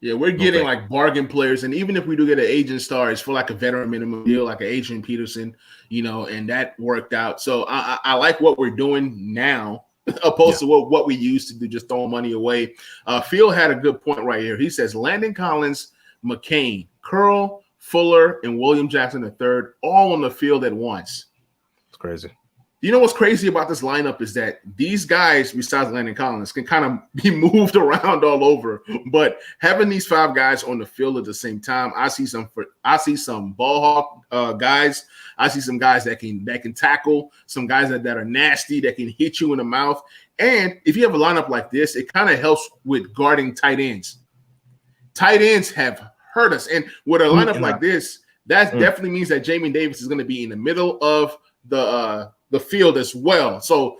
Yeah, we're getting like bargain players, and even if we do get an agent star, it's for like a veteran minimum deal, like an Adrian Peterson, and that worked out. So I like what we're doing now, opposed to what we used to do, just throwing money away. Phil had a good point right here. He says Landon Collins, McCain, Curl, Fuller, and William Jackson III all on the field at once. It's crazy. You know what's crazy about this lineup is that these guys, besides Landon Collins, can kind of be moved around all over. But having these 5 guys on the field at the same time, I see some ball hawk guys. I see some guys that can tackle, some guys that are nasty, that can hit you in the mouth. And if you have a lineup like this, it kind of helps with guarding tight ends. Tight ends have hurt us, and with a lineup like this, that definitely means that Jamin Davis is going to be in the middle of the field as well. So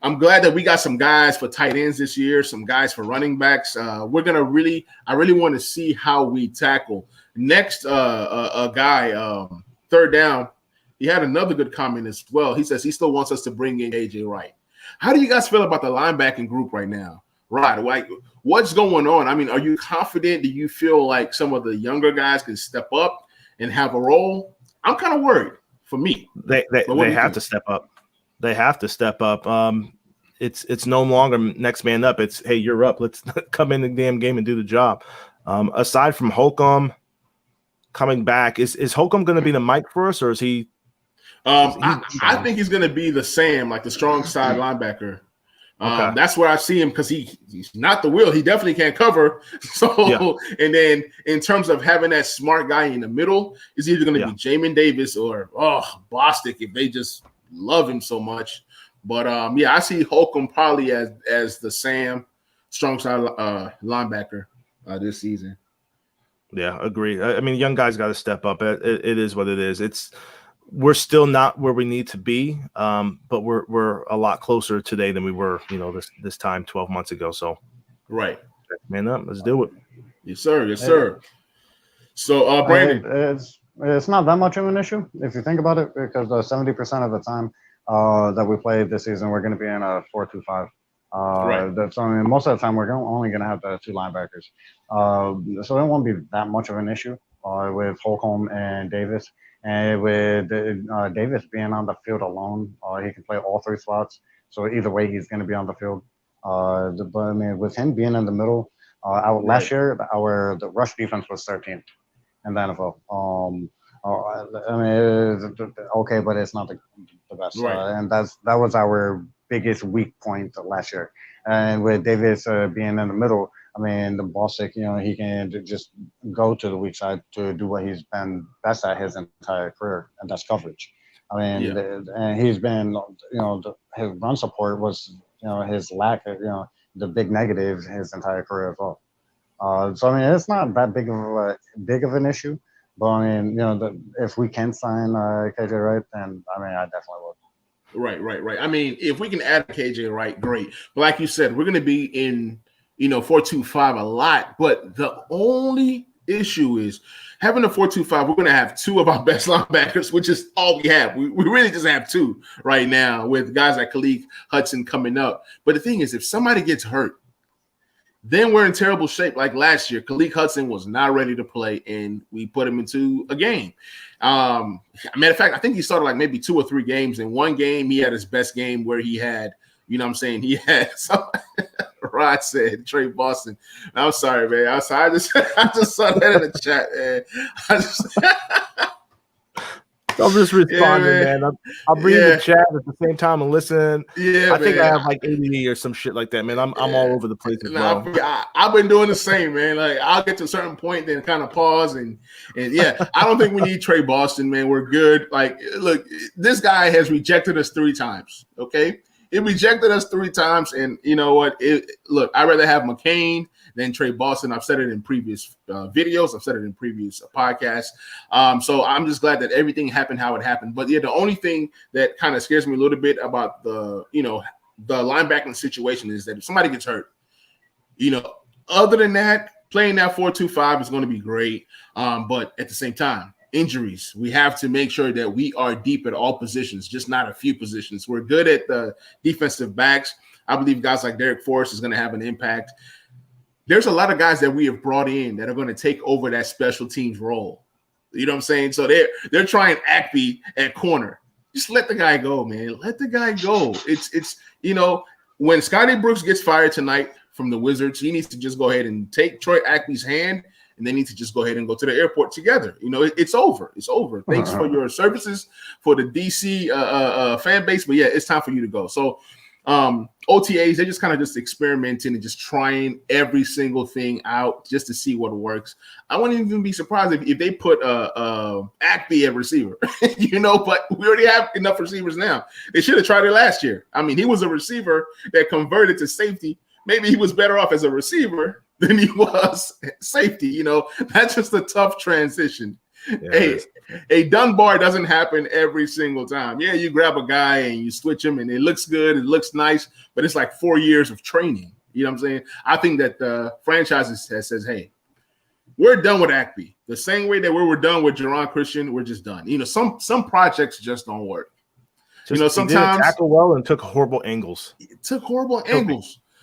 I'm glad that we got some guys for tight ends this year, some guys for running backs. I really want to see how we tackle. Next, a guy, third down, he had another good comment as well. He says he still wants us to bring in KJ Wright. How do you guys feel about the linebacking group right now? Right, like what's going on? I mean, are you confident? Do you feel like some of the younger guys can step up and have a role? I'm kind of worried for me. They have to step up. They have to step up. It's no longer next man up. It's, hey, you're up. Let's come in the damn game and do the job. Aside from Holcomb coming back, is Holcomb going to be the Mike for us, or is he? I think he's going to be the Sam, like the strong side linebacker. That's where I see him, because he's not the Will. He definitely can't cover. So, and then in terms of having that smart guy in the middle, is either going to be Jamin Davis or Bostic, if they just love him so much. But I see Holcomb probably as the Sam strong side linebacker this season. Yeah, agree. I mean, young guys got to step up. It is what it is. We're still not where we need to be, but we're a lot closer today than we were, this time 12 months ago. So, right, man up, let's do it. Yes, sir. Yes, sir. So, Brandon, it's not that much of an issue if you think about it, because 70% of the time that we played this season, we're going to be in a 4-2-5. Right. So, I mean, most of the time we're only going to have the 2 linebackers. So it won't be that much of an issue with Holcomb and Davis. And with Davis being on the field alone, he can play all 3 slots. So either way, he's going to be on the field. But I mean, with him being in the middle, last year the rush defense was 13th in the NFL. I mean, okay, but it's not the best. Right. And that was our biggest weak point last year. And with Davis being in the middle, I mean, the Bostic, he can just go to the weak side to do what he's been best at his entire career, and that's coverage. I mean, and he's been, his run support was, his lack of, the big negative his entire career as well. So I mean, it's not that big of an issue, but I mean, if we can sign KJ Wright, then I mean, I definitely would. Right. I mean, if we can add KJ Wright, great. But like you said, we're going to be in 4-2-5 a lot, but the only issue is having a 4-2-5. We're going to have 2 of our best linebackers, which is all we have. We really just have 2 right now, with guys like Khalif Hudson coming up. But the thing is, if somebody gets hurt, then we're in terrible shape. Like last year, Khalif Hudson was not ready to play, and we put him into a game. Matter of fact, I think he started like maybe 2 or 3 games. In one game, he had his best game where he had, he had some. Rod said Trey Boston. I'm sorry, man. I just saw that in the chat, man. I'm just responding, man. I'm reading the chat at the same time and listening. Yeah, I think I have like ADD or some shit like that, man. I'm all over the place as well. I've been doing the same, man. Like I'll get to a certain point, then kind of pause and I don't think we need Trey Boston, man. We're good. Like, look, this guy has rejected us 3 times. Okay. He rejected us 3 times, and you know what? Look, I'd rather have McCain than Trey Boston. I've said it in previous videos. I've said it in previous podcasts. So I'm just glad that everything happened how it happened. But the only thing that kind of scares me a little bit about the linebacking situation is that if somebody gets hurt, other than that, playing that 4-2-5 is going to be great. But at the same time, injuries. We have to make sure that we are deep at all positions, just not a few positions. We're good at the defensive backs. I believe guys like Derek Forrest is going to have an impact. there's a lot of guys that we have brought in that are going to take over that special teams role. You know what I'm saying? So they're trying Acme at corner. Just let the guy go, man. Let the guy go. It's when Scotty Brooks gets fired tonight from the Wizards, he needs to just go ahead and take Troy Acme's hand, and they need to just go ahead and go to the airport together. It's over. It's over. Thanks for your services for the DC fan base, but yeah, it's time for you to go. So OTAs, they're just kind of just experimenting and just trying every single thing out just to see what works. I wouldn't even be surprised if they put Acme at receiver, but we already have enough receivers now. They should have tried it last year. I mean, he was a receiver that converted to safety. Maybe he was better off as a receiver than he was safety. That's just a tough transition. Yeah, a Dunbar doesn't happen every single time. Yeah, you grab a guy and you switch him and it looks good, it looks nice, but it's like 4 years of training. You know what I'm saying? I think that the franchise says, hey, we're done with Acme. The same way that we were done with Jerron Christian, we're just done. Some projects just don't work. Sometimes he didn't tackle well and took horrible angles.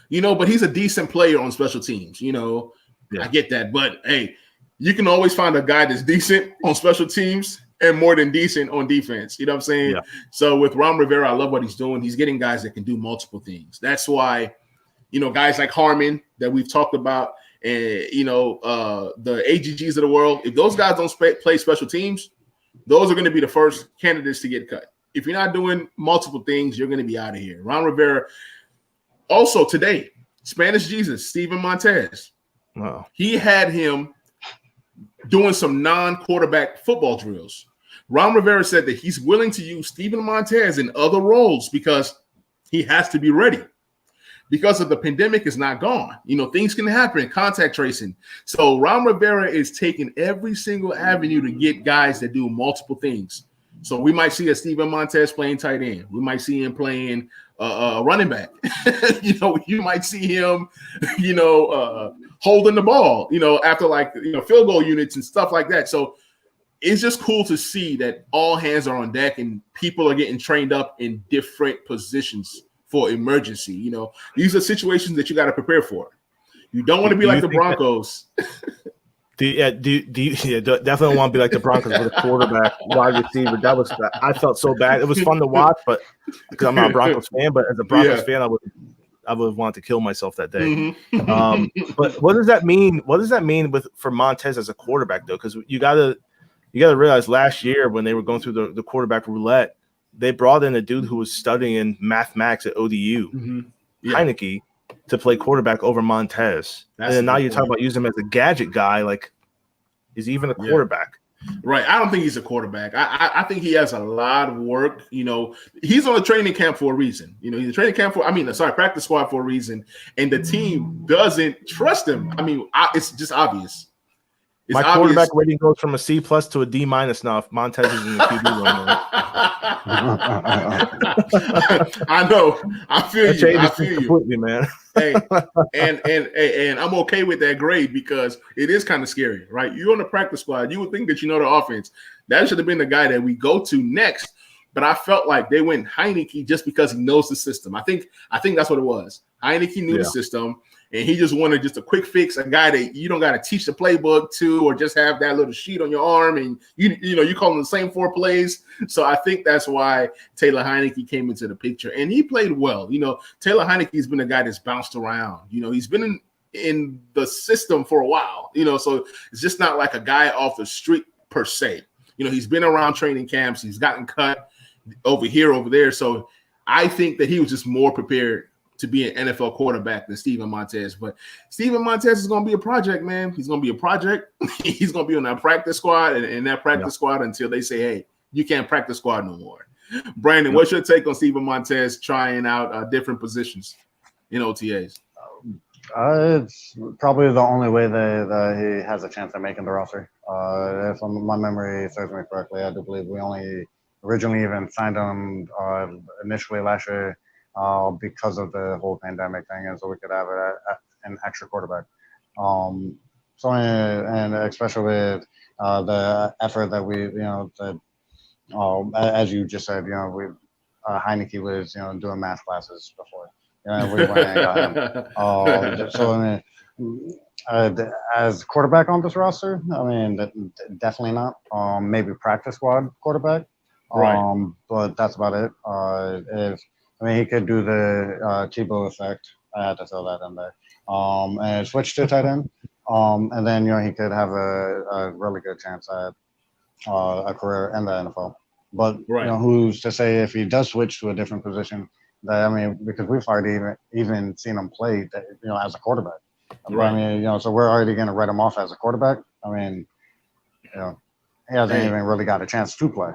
But he's a decent player on special teams. I get that. But hey, you can always find a guy that's decent on special teams and more than decent on defense. You know what I'm saying? Yeah. So with Ron Rivera, I love what he's doing. He's getting guys that can do multiple things. That's why, guys like Harmon that we've talked about and, the AGGs of the world, if those guys don't play special teams, those are going to be the first candidates to get cut. If you're not doing multiple things, you're going to be out of here. Ron Rivera. Also today, Spanish Jesus, Steven Montez. Wow. He had him doing some non-quarterback football drills. Ron Rivera said that he's willing to use Steven Montez in other roles because he has to be ready. Because of the pandemic is not gone. Things can happen, contact tracing. So Ron Rivera is taking every single avenue to get guys that do multiple things. So we might see a Steven Montez playing tight end. We might see him playing running back. You might see him, holding the ball, after field goal units and stuff like that. So it's just cool to see that all hands are on deck and people are getting trained up in different positions for emergency. These are situations that you got to prepare for. You don't want to be like the Broncos. Definitely want to be like the Broncos with a quarterback, wide receiver. I felt so bad. It was fun to watch, but because I'm not a Broncos fan, but as a Broncos fan, I would want to kill myself that day. Mm-hmm. But what does that mean? What does that mean for Montez as a quarterback though? Because you gotta realize last year when they were going through the quarterback roulette, they brought in a dude who was studying mathematics at ODU, Heineke, to play quarterback over Montez. And then now you're talking about using him as a gadget guy. Like, is he even a quarterback? Right. I don't think he's a quarterback. I think he has a lot of work. He's on a training camp for a reason. He's a training camp practice squad for a reason. And the team doesn't trust him. It's just obvious. My quarterback rating goes from a C+ to a D- now if Montez is in the QB room. I know. I feel you completely, man. Hey, and I'm okay with that grade because it is kind of scary, right? You're on the practice squad. You would think that you know the offense. That should have been the guy that we go to next. But I felt like they went Heineke just because he knows the system. I think that's what it was. Heineke knew the system. And he just wanted just a quick fix, a guy that you don't got to teach the playbook to or just have that little sheet on your arm and you call them the same 4 plays. So I think that's why Taylor Heineke came into the picture. And he played well. Taylor Heineke's been a guy that's bounced around. He's been in the system for a while, so it's just not like a guy off the street per se. He's been around training camps. He's gotten cut over here, over there. So I think that he was just more prepared to be an NFL quarterback than Steven Montez. But Steven Montez is going to be a project, man. He's going to be a project. He's going to be on that practice squad and that practice squad until they say, hey, you can't practice squad no more. Brandon, what's your take on Steven Montez trying out different positions in OTAs? It's probably the only way that he has a chance at making the roster. If my memory serves me correctly, I do believe we only originally even signed him initially last year because of the whole pandemic thing, and so we could have an extra quarterback. So and especially with the effort that we, as you just said, Heineke was, doing math classes before. We went and got him. As quarterback on this roster, I mean, definitely not. Maybe practice squad quarterback. Right. But that's about it. If I mean, he could do the Tebow effect. I had to throw that in there. And switch to tight end. And then he could have a really good chance at a career in the NFL. But Right. who's to say if he does switch to a different position? That I mean, because we've already even seen him play, as a quarterback. Right. I mean, so we're already going to write him off as a quarterback. I mean, he hasn't even really got a chance to play.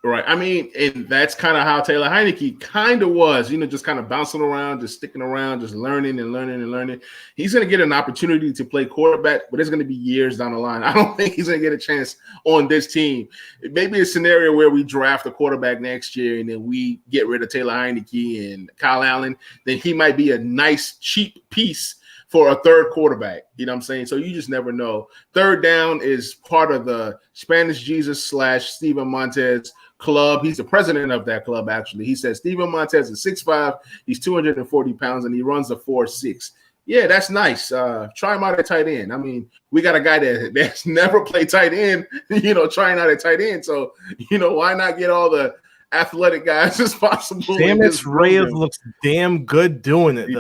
Right. I mean, and that's kind of how Taylor Heineke kind of was, just kind of bouncing around, just sticking around, just learning and learning and learning. He's going to get an opportunity to play quarterback, but it's going to be years down the line. I don't think he's going to get a chance on this team. It may be a scenario where we draft a quarterback next year and then we get rid of Taylor Heineke and Kyle Allen. Then he might be a nice, cheap piece for a third quarterback. You know what I'm saying? So you just never know. Third Down is part of the Spanish Jesus / Steven Montez club. He's the president of that club, actually. He says Steven Montez is 6'5", he's 240 pounds, and he runs a 4.6. Yeah, that's nice. Try him out at tight end. I mean, we got a guy that's never played tight end, trying out at tight end. So, why not get all the athletic guys as possible? Samus Reyes looks damn good doing it.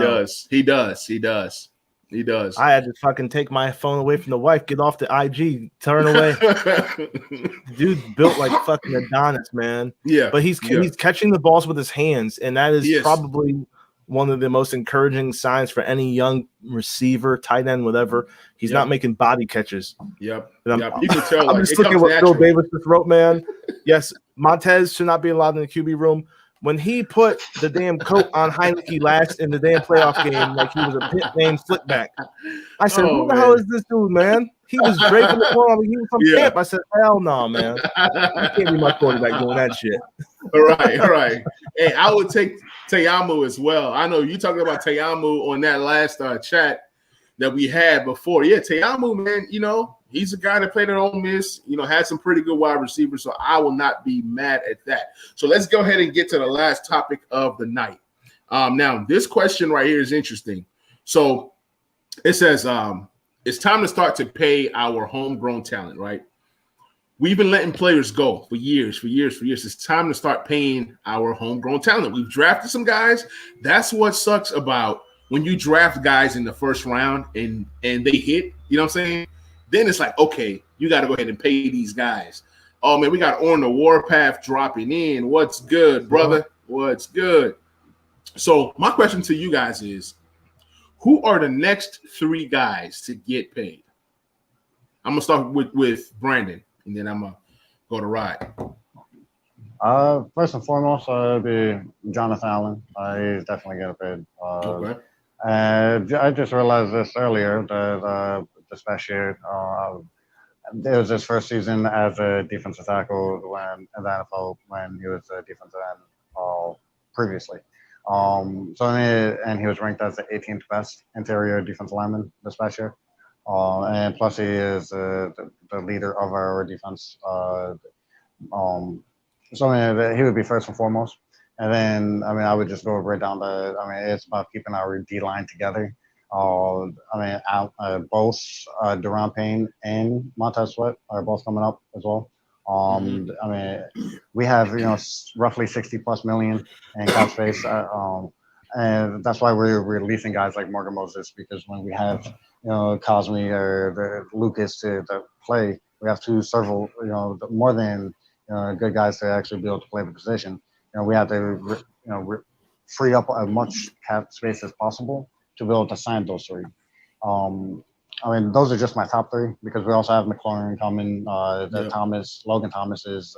He does. I had to fucking take my phone away from the wife, get off the IG, turn away. Dude built like fucking Adonis, man. Yeah. But he's catching the balls with his hands, and that is probably one of the most encouraging signs for any young receiver, tight end, whatever. He's not making body catches. Yep. You can tell. I'm just looking at what Phil Davis just wrote, man. Yes, Montez should not be allowed in the QB room. When he put the damn coat on Heineke last in the damn playoff game, like he was a pit name Slickback, I said, "Who the hell is this dude, man?" He was breaking the ball. I mean, he was from camp. I said, "Hell no, man! You can't be my quarterback doing that shit." All right. Hey, I would take Te'amu as well. I know you talking about Te'amu on that last chat that we had before. Yeah, Te'amu, man. He's a guy that played at Ole Miss, had some pretty good wide receivers, so I will not be mad at that. So let's go ahead and get to the last topic of the night. Now, this question right here is interesting. So it says, it's time to start to pay our homegrown talent, right? We've been letting players go for years. It's time to start paying our homegrown talent. We've drafted some guys. That's what sucks about when you draft guys in the first round and they hit, you know what I'm saying? Then it's like, okay, you got to go ahead and pay these guys. Oh, man, we got On the Warpath dropping in. What's good, brother? What's good? So my question to you guys is, who are the next 3 guys to get paid? I'm going to start with Brandon, and then I'm going to go to Rod. First and foremost, it'd be Jonathan Allen. He's definitely getting paid. Okay. I just realized this earlier that this past year, it was his first season as a defensive tackle in the NFL when he was a defensive end previously. And he was ranked as the 18th best interior defensive lineman this past year. And plus he is the leader of our defense. He would be first and foremost. And then, I would just go right down it's about keeping our D-line together. Both Deron Payne and Montez Sweat are both coming up as well. We have, roughly 60 plus million in cap space. And that's why we're releasing guys like Morgan Moses, because when we have, Cosme or Lucas to play, we have to several, more than good guys to actually be able to play the position. We have to, free up as much cap space as possible to be able to sign those 3. Those are just my top 3 because we also have McLaurin coming. Logan Thomas is,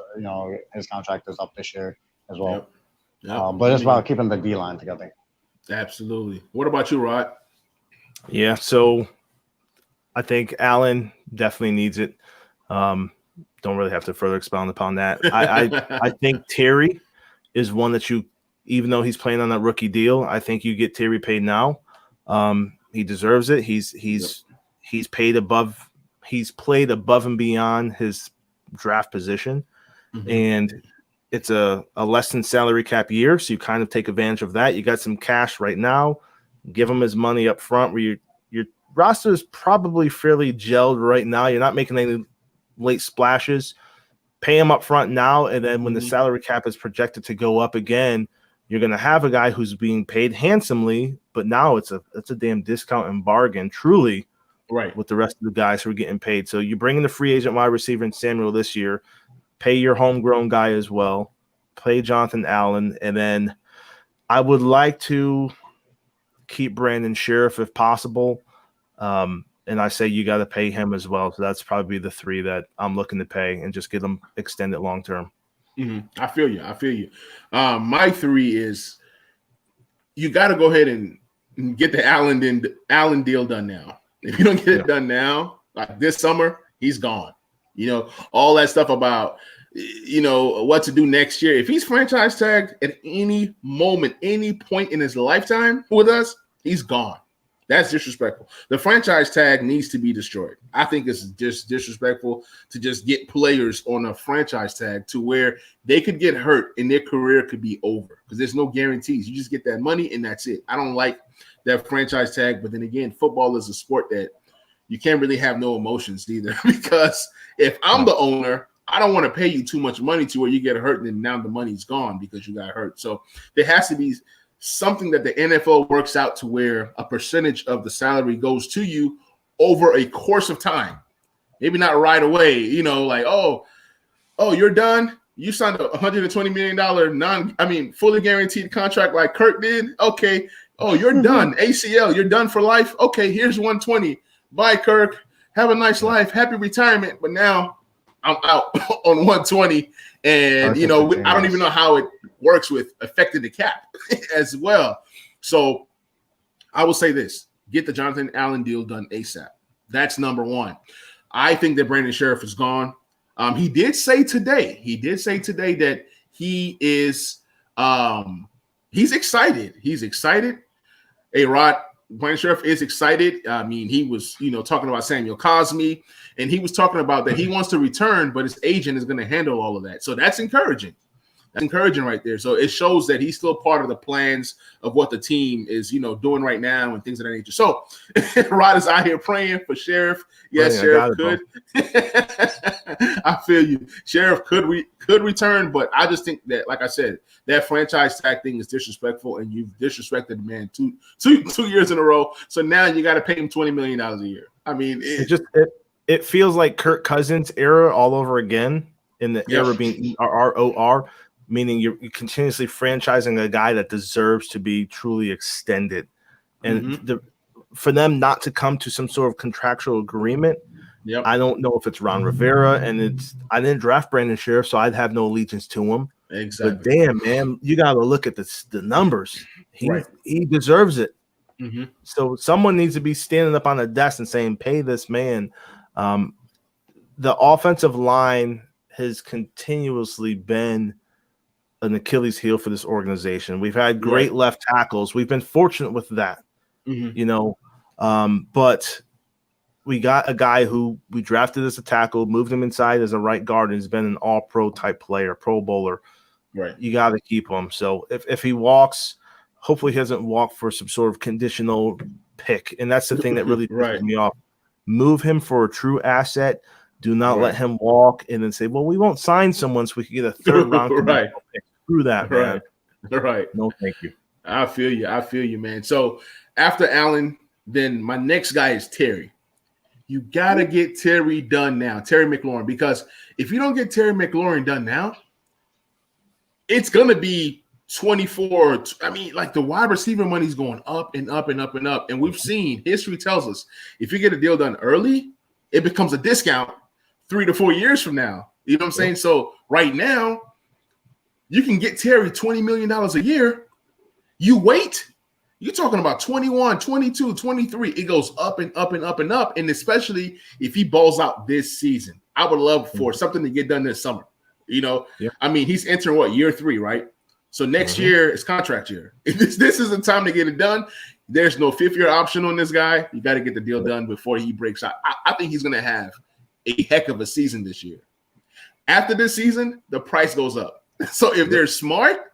his contract is up this year as well. But it's about keeping the D line together. Absolutely. What about you, Rod? Yeah, so I think Allen definitely needs it. Don't really have to further expound upon that. I think Terry is one that you, even though he's playing on that rookie deal, I think you get Terry paid now. He deserves it. He's played above and beyond his draft position, and it's a less than salary cap year, so you kind of take advantage of that. You got some cash right now. Give him his money up front, where you're roster is probably fairly gelled right now. You're not making any late splashes. Pay him up front now, and then when the salary cap is projected to go up again, you're going to have a guy who's being paid handsomely, but now it's a damn discount and bargain, truly, right, with the rest of the guys who are getting paid. So you bring in the free agent wide receiver in Samuel this year, pay your homegrown guy as well, play Jonathan Allen, and then I would like to keep Brandon Sheriff if possible. And I say you got to pay him as well. So that's probably the three that I'm looking to pay and just get them extended long term. I feel you. My three is you got to go ahead and get the Allen deal done now. If you don't get it done now, like this summer, he's gone. All that stuff about what to do next year. If he's franchise tagged at any moment, any point in his lifetime with us, he's gone. That's disrespectful. The franchise tag needs to be destroyed. I think it's just disrespectful to just get players on a franchise tag to where they could get hurt and their career could be over because there's no guarantees. You just get that money and that's it. I don't like that franchise tag. But then again, football is a sport that you can't really have no emotions either because if I'm the owner, I don't want to pay you too much money to where you get hurt and then now the money's gone because you got hurt. So there has to be something that the NFL works out to where a percentage of the salary goes to you over a course of time. Maybe not right away, like, oh, you're done. You signed a $120 million fully guaranteed contract like Kirk did. Okay. Oh, you're done. ACL, you're done for life. Okay, here's 120. Bye, Kirk. Have a nice life. Happy retirement. But now I'm out on 120. And, I don't even know how it works with affecting the cap as well. So I will say this. Get the Jonathan Allen deal done ASAP. That's number one. I think that Brandon Sheriff is gone. He did say today that he is he's excited. He's excited. Brandon Sheriff is excited. I mean, he was, talking about Samuel Cosme, and he was talking about that he wants to return, but his agent is going to handle all of that. So that's encouraging. That's encouraging right there. So it shows that he's still part of the plans of what the team is, doing right now and things of that nature. So Rod is out here praying for Sheriff. Yes, Sheriff could. I feel you. Sheriff could return, but I just think that, like I said, that franchise tag thing is disrespectful, and you've disrespected the man two years in a row. So now you got to pay him $20 million a year. I mean, it feels like Kirk Cousins era all over again, in the era being ROR, meaning you're continuously franchising a guy that deserves to be truly extended. And for them not to come to some sort of contractual agreement, I don't know if it's Ron Rivera, and I didn't draft Brandon Sheriff, so I'd have no allegiance to him. Exactly. But damn, man, you got to look at the numbers. He deserves it. So someone needs to be standing up on the desk and saying, pay this man. The offensive line has continuously been an Achilles heel for this organization. We've had great left tackles. We've been fortunate with that, but we got a guy who we drafted as a tackle, moved him inside as a right guard, and has been an all-pro type player, Pro Bowler. Right. You got to keep him. So if he walks, hopefully he doesn't walk for some sort of conditional pick. And that's the thing that really pisses me off. Move him for a true asset. Do not let him walk and then say, well, we won't sign someone so we can get a third round pick. Screw that, man. Right. No, thank you. I feel you, man. So after Allen, then my next guy is Terry. You got to get Terry done now, Terry McLaurin, because if you don't get Terry McLaurin done now, it's going to be 24. I mean, like the wide receiver money's going up and up and up and up. And we've seen, history tells us, if you get a deal done early, it becomes a discount 3 to 4 years from now. You know what I'm saying? So right now, you can get Terry $20 million a year. You wait, you're talking about 21, 22, 23. It goes up and up and up and up. And especially if he balls out this season, I would love for something to get done this summer. I mean, he's entering year 3, right? So next year is contract year. If this is the time to get it done. There's no 5th-year option on this guy. You got to get the deal done before he breaks out. I think he's going to have a heck of a season this year. After this season, the price goes up. So if they're smart,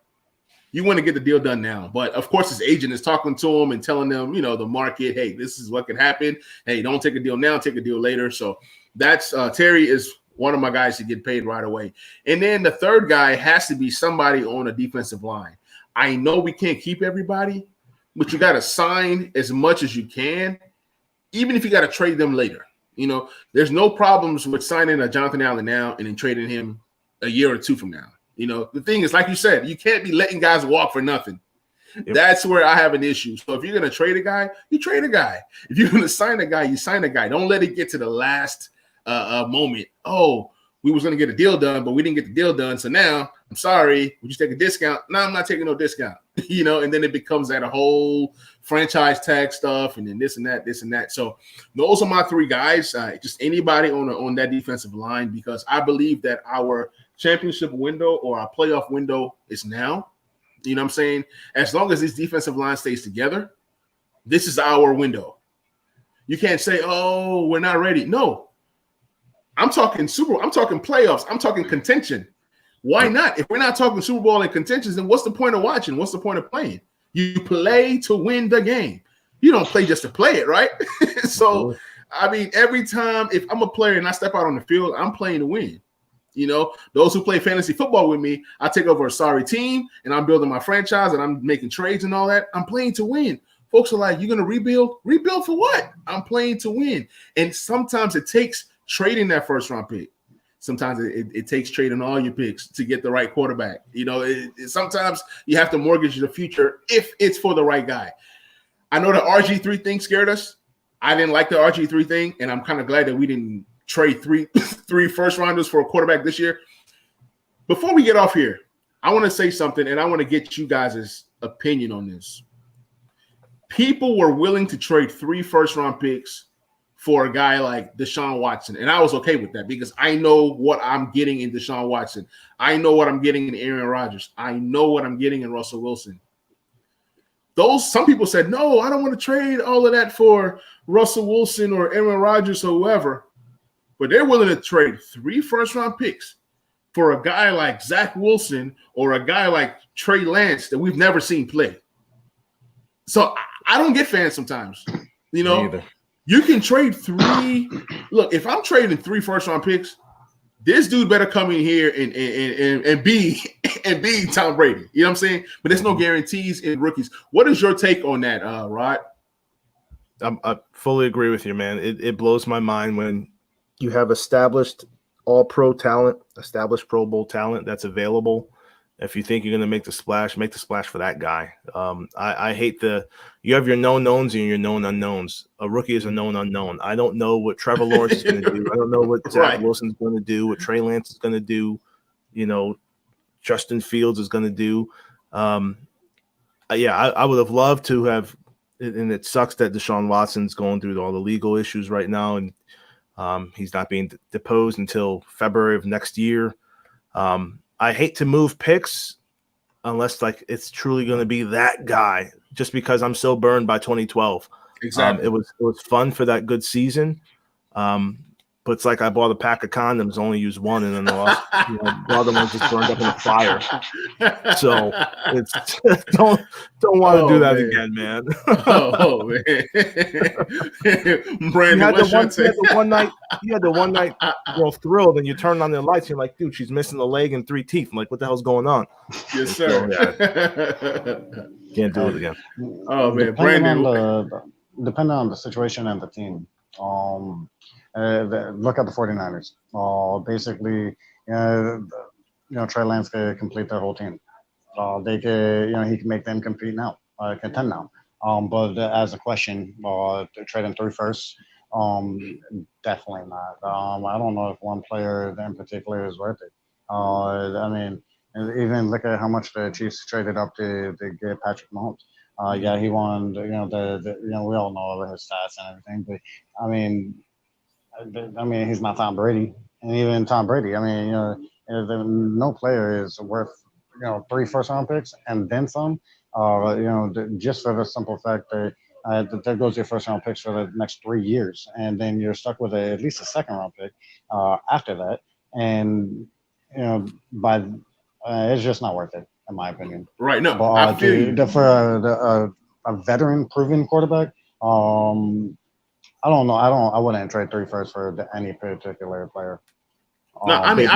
you want to get the deal done now. But of course, his agent is talking to him and telling them, you know, the market, hey, this is what could happen. Hey, don't take a deal now, take a deal later. So that's Terry is one of my guys to get paid right away. And then the third guy has to be somebody on a defensive line. I know we can't keep everybody, but you got to sign as much as you can, even if you got to trade them later. You know, there's no problems with signing a Jonathan Allen now and then trading him a year or two from now. You know, the thing is, like you said, you can't be letting guys walk for nothing. Yep. That's where I have an issue. So if you're going to trade a guy, you trade a guy. If you're going to sign a guy, you sign a guy. Don't let it get to the last moment. Oh, we was going to get a deal done, but we didn't get the deal done. So now, I'm sorry, would you take a discount? No, I'm not taking no discount. You know, and then it becomes that whole franchise tag stuff and then this and that. So those are my three guys. Just anybody on that defensive line, because I believe that our championship window or our playoff window is now. You know what I'm saying? As long as this defensive line stays together, this is our window. You can't say, oh, we're not ready. No. I'm talking Super Bowl. I'm talking playoffs. I'm talking contention. Why not? If we're not talking Super Bowl and contentions, then what's the point of watching? What's the point of playing? You play to win the game. You don't play just to play it, right? So, I mean, every time if I'm a player and I step out on the field, I'm playing to win. You know, those who play fantasy football with me, I take over a sorry team and I'm building my franchise and I'm making trades and all that. I'm playing to win. Folks are like, you're going to rebuild? Rebuild for what? I'm playing to win. And sometimes it takes trading that first round pick. Sometimes it takes trading all your picks to get the right quarterback. You know, sometimes you have to mortgage the future if it's for the right guy. I know the RG3 thing scared us. I didn't like the RG3 thing, and I'm kind of glad that we didn't trade three first rounders for a quarterback this year. Before we get off here, I want to say something, and I want to get you guys' opinion on this. People were willing to trade 3 first-round picks for a guy like Deshaun Watson. And I was okay with that because I know what I'm getting in Deshaun Watson. I know what I'm getting in Aaron Rodgers. I know what I'm getting in Russell Wilson. Some people said, no, I don't want to trade all of that for Russell Wilson or Aaron Rodgers or whoever. But they're willing to trade 3 first-round picks for a guy like Zach Wilson or a guy like Trey Lance that we've never seen play. So I don't get fans sometimes, you know. You can trade 3. Look, if I'm trading 3 first-round picks, this dude better come in here and be Tom Brady. You know what I'm saying? But there's no guarantees in rookies. What is your take on that, Rod? I fully agree with you, man. It blows my mind when you have established all-pro talent, established Pro Bowl talent that's available. If you think you're going to make the splash for that guy. I hate you have your known knowns and your known unknowns. A rookie is a known unknown. I don't know what Trevor Lawrence is going to do. I don't know what Zach Wilson's going to do, what Trey Lance is going to do, you know, Justin Fields is going to do. I would have loved to have, and it sucks that Deshaun Watson's going through all the legal issues right now, and he's not being deposed until February of next year. I hate to move picks unless like it's truly going to be that guy, just because I'm so burned by 2012. Exactly. It was fun for that good season. But it's like I bought a pack of condoms, only used one, and then the other one just burned up in the fire. So it's don't want to do that again, man. Man. Brandon, you had the one night thrilled, and you turned on the lights, and you're like, dude, she's missing a leg and 3 teeth. I'm like, what the hell's going on? Yes, sir. Can't do it again. Oh man, Brandon. Depending on the situation and the team. Look at the 49ers. Basically, Trey Lance could complete their whole team. They could, he can make them compete now, contend now. But as a question, trading 3 firsts, definitely not. I don't know if one player in particular is worth it. I mean, even look at how much the Chiefs traded up to get Patrick Mahomes. He won. We all know all of his stats and everything, but I mean, he's not Tom Brady, and even Tom Brady. No player is worth 3 first-round picks and then some. Just for the simple fact that there goes your first-round picks for the next 3 years, and then you're stuck with at least a second-round pick after that, and it's just not worth it. in my opinion. Right. No, But I feel you. for a veteran proven quarterback, I don't know. I wouldn't trade 3 firsts for any particular player. No, I mean,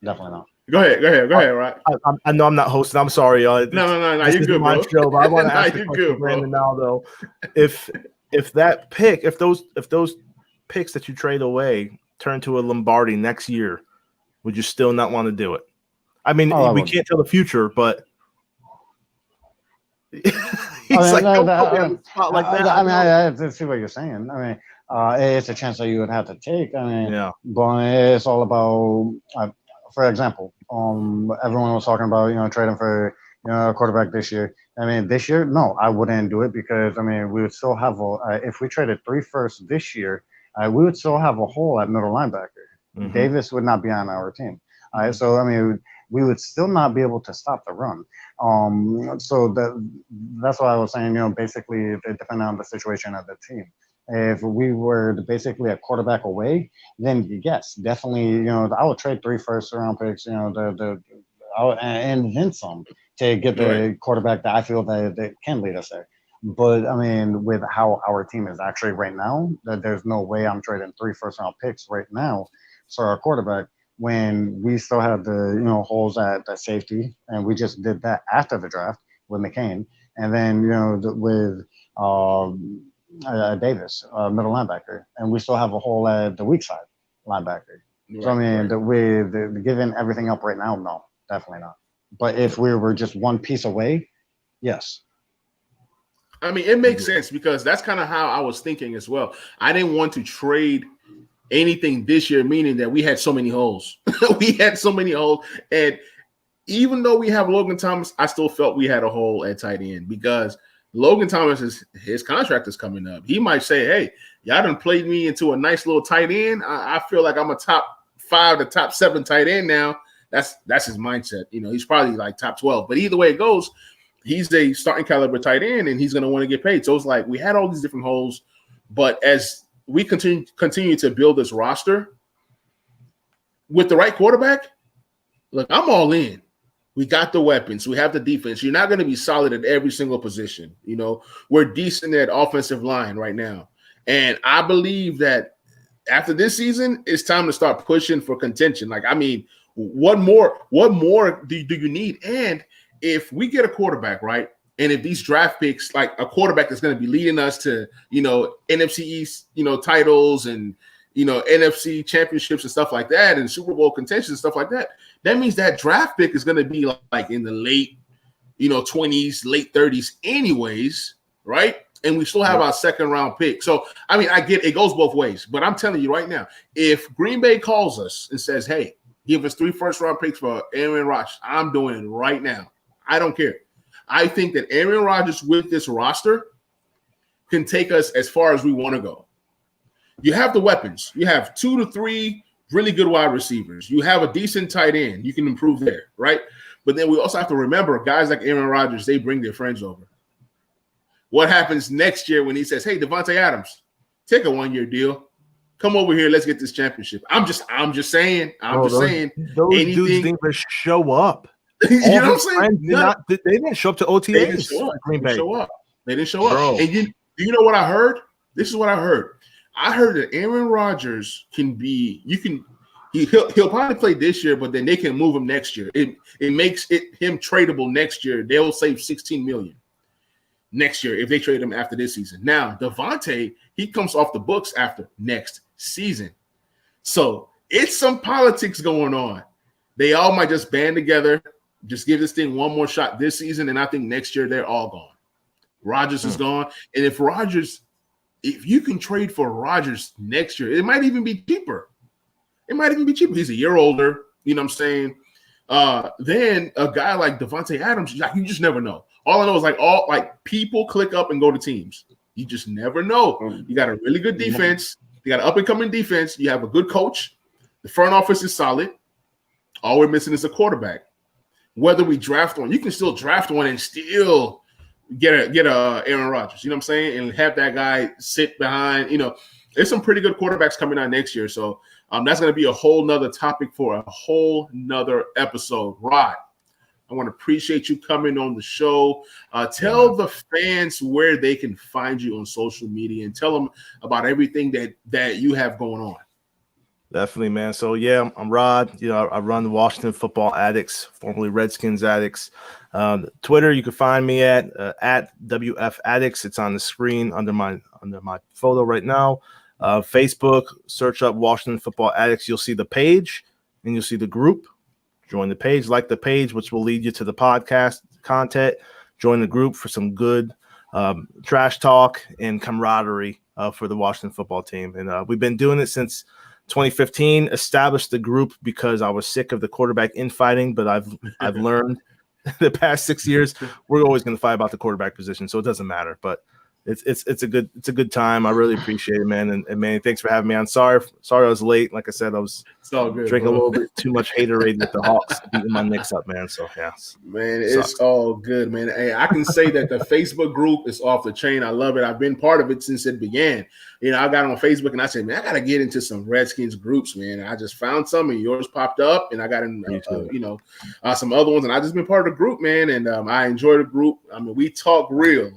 Definitely not. Go ahead, right? I know I'm not hosting. I'm sorry, y'all. No, This you're is good, my bro. show, but I want to ask you're a question, good, bro. Brandon, now though. If that pick, if those picks that you trade away turn to a Lombardi next year, would you still not want to do it? I mean, we can't tell the future, but he's like, don't put me on the spot like that. I see what you're saying. I mean, it's a chance that you would have to take. I mean, yeah. But it's all about, for example, everyone was talking about, trading for, a quarterback this year. I mean, this year, no, I wouldn't do it because, I mean, we would still have if we traded 3 firsts this year, we would still have a hole at middle linebacker. Mm-hmm. Davis would not be on our team. Mm-hmm. So, I mean, we would still not be able to stop the run. So that's why I was saying, basically, it depends on the situation of the team. If we were basically a quarterback away, then yes, definitely, I would trade 3 first-round picks, and then some to get the quarterback that I feel that can lead us there. But I mean, with how our team is actually right now, that there's no way I'm trading 3 first-round picks right now for our quarterback when we still have the holes at safety, and we just did that after the draft with McCain, and then with Davis, middle linebacker, and we still have a hole at the weak side linebacker. So I mean, with giving everything up right now, no, definitely not. But if we were just one piece away, yes. I mean, it makes sense because that's kind of how I was thinking as well. I didn't want to trade anything this year, meaning that we had so many holes. We had so many holes. And even though we have Logan Thomas, I still felt we had a hole at tight end because Logan Thomas, his contract is coming up. He might say, hey, y'all done played me into a nice little tight end. I feel like I'm a top 5 to top 7 tight end now. That's his mindset. He's probably like top 12. But either way it goes, he's a starting caliber tight end, and he's going to want to get paid. So it's like we had all these different holes. But as we continue to build this roster with the right quarterback, look, I'm all in. We got the weapons. We have the defense. You're not going to be solid at every single position. We're decent at offensive line right now. And I believe that after this season, it's time to start pushing for contention. Like, I mean, what more do you need? And if we get a quarterback, right, and if these draft picks, like a quarterback that's going to be leading us to, NFC East, titles and, NFC championships and stuff like that and Super Bowl contention and stuff like that, that means that draft pick is going to be like in the late, 20s, late 30s anyways, right? And we still have our second round pick. So, I mean, I get it goes both ways. But I'm telling you right now, if Green Bay calls us and says, hey, give us 3 first-round picks for Aaron Rodgers, I'm doing it right now. I don't care. I think that Aaron Rodgers with this roster can take us as far as we want to go. You have the weapons. You have 2 to 3 really good wide receivers. You have a decent tight end. You can improve there, right? But then we also have to remember guys like Aaron Rodgers, they bring their friends over. What happens next year when he says, hey, Devontae Adams, take a 1-year deal. Come over here. Let's get this championship. I'm just saying. Those dudes didn't even show up. You know what I'm saying? They didn't show up to OTAs. They didn't show up. They didn't show up. And you know what I heard? This is what I heard. I heard that Aaron Rodgers he'll probably play this year, but then they can move him next year. It makes him tradable next year. They'll save $16 million next year if they trade him after this season. Now, Devontae, he comes off the books after next season. So it's some politics going on. They all might just band together, just give this thing one more shot this season, and I think next year they're all gone. Rodgers is gone. And if you can trade for Rodgers next year, it might even be cheaper. He's a year older, you know what I'm saying? Then a guy like Devontae Adams, you just never know. All I know is people click up and go to teams. You just never know. You got a really good defense. You got an up-and-coming defense. You have a good coach. The front office is solid. All we're missing is a quarterback. Whether we draft one, you can still draft one and still get a Aaron Rodgers. You know what I'm saying? And have that guy sit behind. There's some pretty good quarterbacks coming out next year. So that's going to be a whole nother topic for a whole nother episode. Rod, I want to appreciate you coming on the show. Tell the fans where they can find you on social media and tell them about everything that you have going on. Definitely, man. So yeah, I'm Rod. I run the Washington Football Addicts, formerly Redskins Addicts. Twitter, you can find me at WF Addicts. It's on the screen under my photo right now. Facebook, search up Washington Football Addicts. You'll see the page and you'll see the group. Join the page, like the page, which will lead you to the podcast content. Join the group for some good trash talk and camaraderie for the Washington football team. And we've been doing it since 2015. Established the group because I was sick of the quarterback infighting, but I've learned the past 6 years we're always going to fight about the quarterback position, so it doesn't matter. But it's a good time. I really appreciate it, man. And Manny, thanks for having me on. Sorry I was late. Like I said, I was drinking a little bit too much haterade with the Hawks beating my Knicks up, man. So yeah, man, it's all good, man. Hey, I can say that the Facebook group is off the chain. I love it. I've been part of it since it began. I got on Facebook and I said, man, I got to get into some Redskins groups, man. And I just found some and yours popped up, and I got in, some other ones, and I just been part of the group, man. And I enjoy the group. I mean, we talk real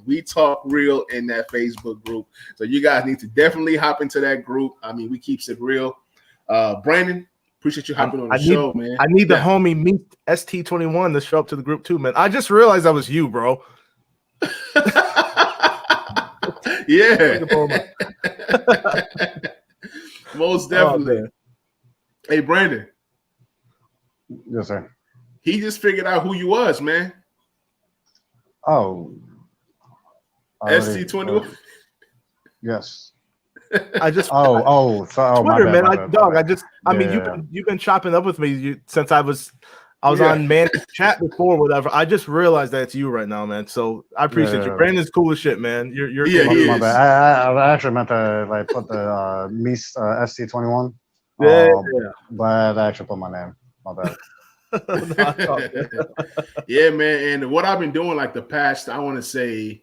in that Facebook group. So you guys need to definitely hop into that group. I mean, we keeps it real. Brandon, appreciate you hopping on the show, man. I need the homie Meet ST21 to show up to the group too, man. I just realized that was you, bro. Yeah. Most definitely. Hey, Brandon. Yes, sir. He just figured out who you was, man. Oh. ST21. Yes. I just Twitter, man. You've been chopping up with me since I was on man chat before, whatever. I just realized that it's you right now, man. So I appreciate you. Brandon's cool as shit, man. You're cool. My bad. I actually meant to put the Mies ST21. But I actually put my name. My bad. Yeah, man. And what I've been doing the past, I want to say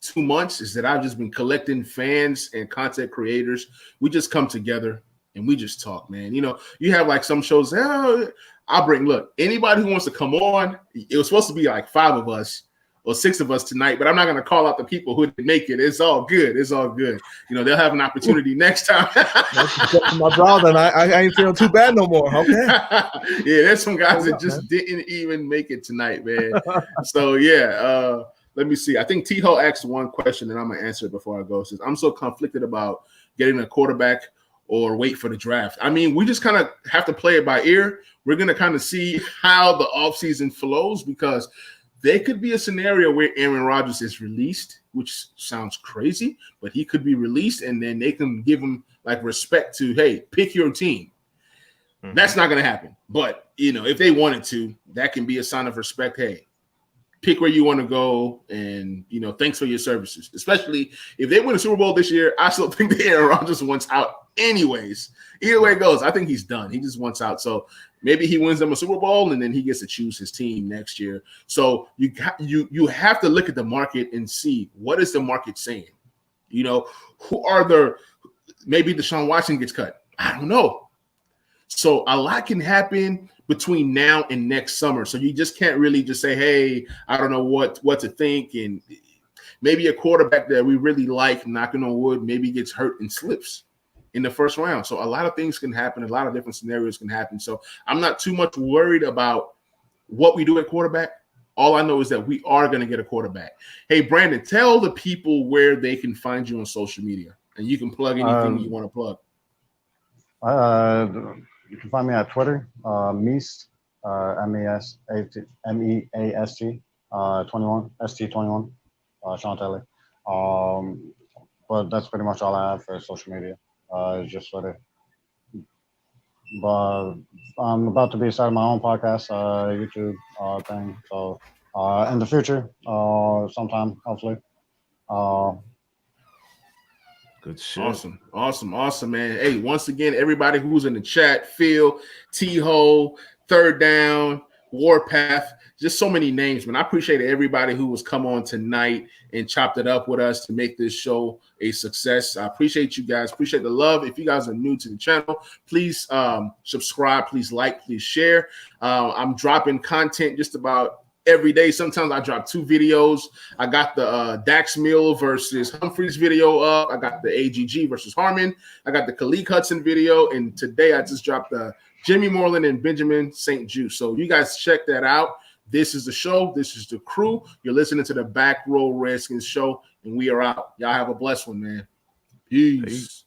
2 months, is that I've just been collecting fans and content creators. We just come together and we just talk, man. You have some shows. Anybody who wants to come on, it was supposed to be 5 of us or 6 of us tonight, but I'm not going to call out the people who didn't make it. It's all good. They'll have an opportunity next time. My brother, and I ain't feeling too bad no more. Okay. Yeah, there's some guys that just didn't even make it tonight, man. So yeah, let me see. I think T-Ho asked one question, and I'm gonna answer it before I go. It says, I'm so conflicted about getting a quarterback or wait for the draft. I mean, we just kind of have to play it by ear. We're gonna kind of see how the offseason flows, because there could be a scenario where Aaron Rodgers is released, which sounds crazy, but he could be released, and then they can give him respect to, hey, pick your team. Mm-hmm. That's not going to happen. But, if they wanted to, that can be a sign of respect. Hey, pick where you want to go, and, thanks for your services. Especially if they win a Super Bowl this year, I still think that Aaron Rodgers wants out anyways. Either way it goes, I think he's done. He just wants out. So maybe he wins them a Super Bowl, and then he gets to choose his team next year. So you have to look at the market and see, what is the market saying? Who are maybe Deshaun Watson gets cut. I don't know. So a lot can happen between now and next summer. So you just can't really just say, hey, I don't know what to think. And maybe a quarterback that we really like, knocking on wood, maybe gets hurt and slips in the first round. So a lot of things can happen. A lot of different scenarios can happen. So I'm not too much worried about what we do at quarterback. All I know is that we are going to get a quarterback. Hey, Brandon, tell the people where they can find you on social media, and you can plug anything you want to plug. You can find me at Twitter, Meast, MEAST, 21, ST21, Sean Taylor. But that's pretty much all I have for social media. Just Twitter. But I'm about to be starting my own podcast, YouTube thing. So in the future, sometime, hopefully. Good shit. Awesome, man. Hey, once again, everybody who's in the chat, Phil, T-Ho, Third Down, Warpath, just so many names, man. I appreciate everybody who was come on tonight and chopped it up with us to make this show a success. I appreciate you guys. Appreciate the love. If you guys are new to the channel, please subscribe, please like, please share. I'm dropping content just about every day. Sometimes I drop 2 videos. I got the Dax Mill versus Humphreys video up. I got the AGG versus Harmon. I got the Khalid Hudson video. And today I just dropped the Jimmy Moreland and Benjamin St. Juice. So you guys check that out. This is the show. This is the crew. You're listening to the Back Row Redskins show, and we are out. Y'all have a blessed one, man. Peace.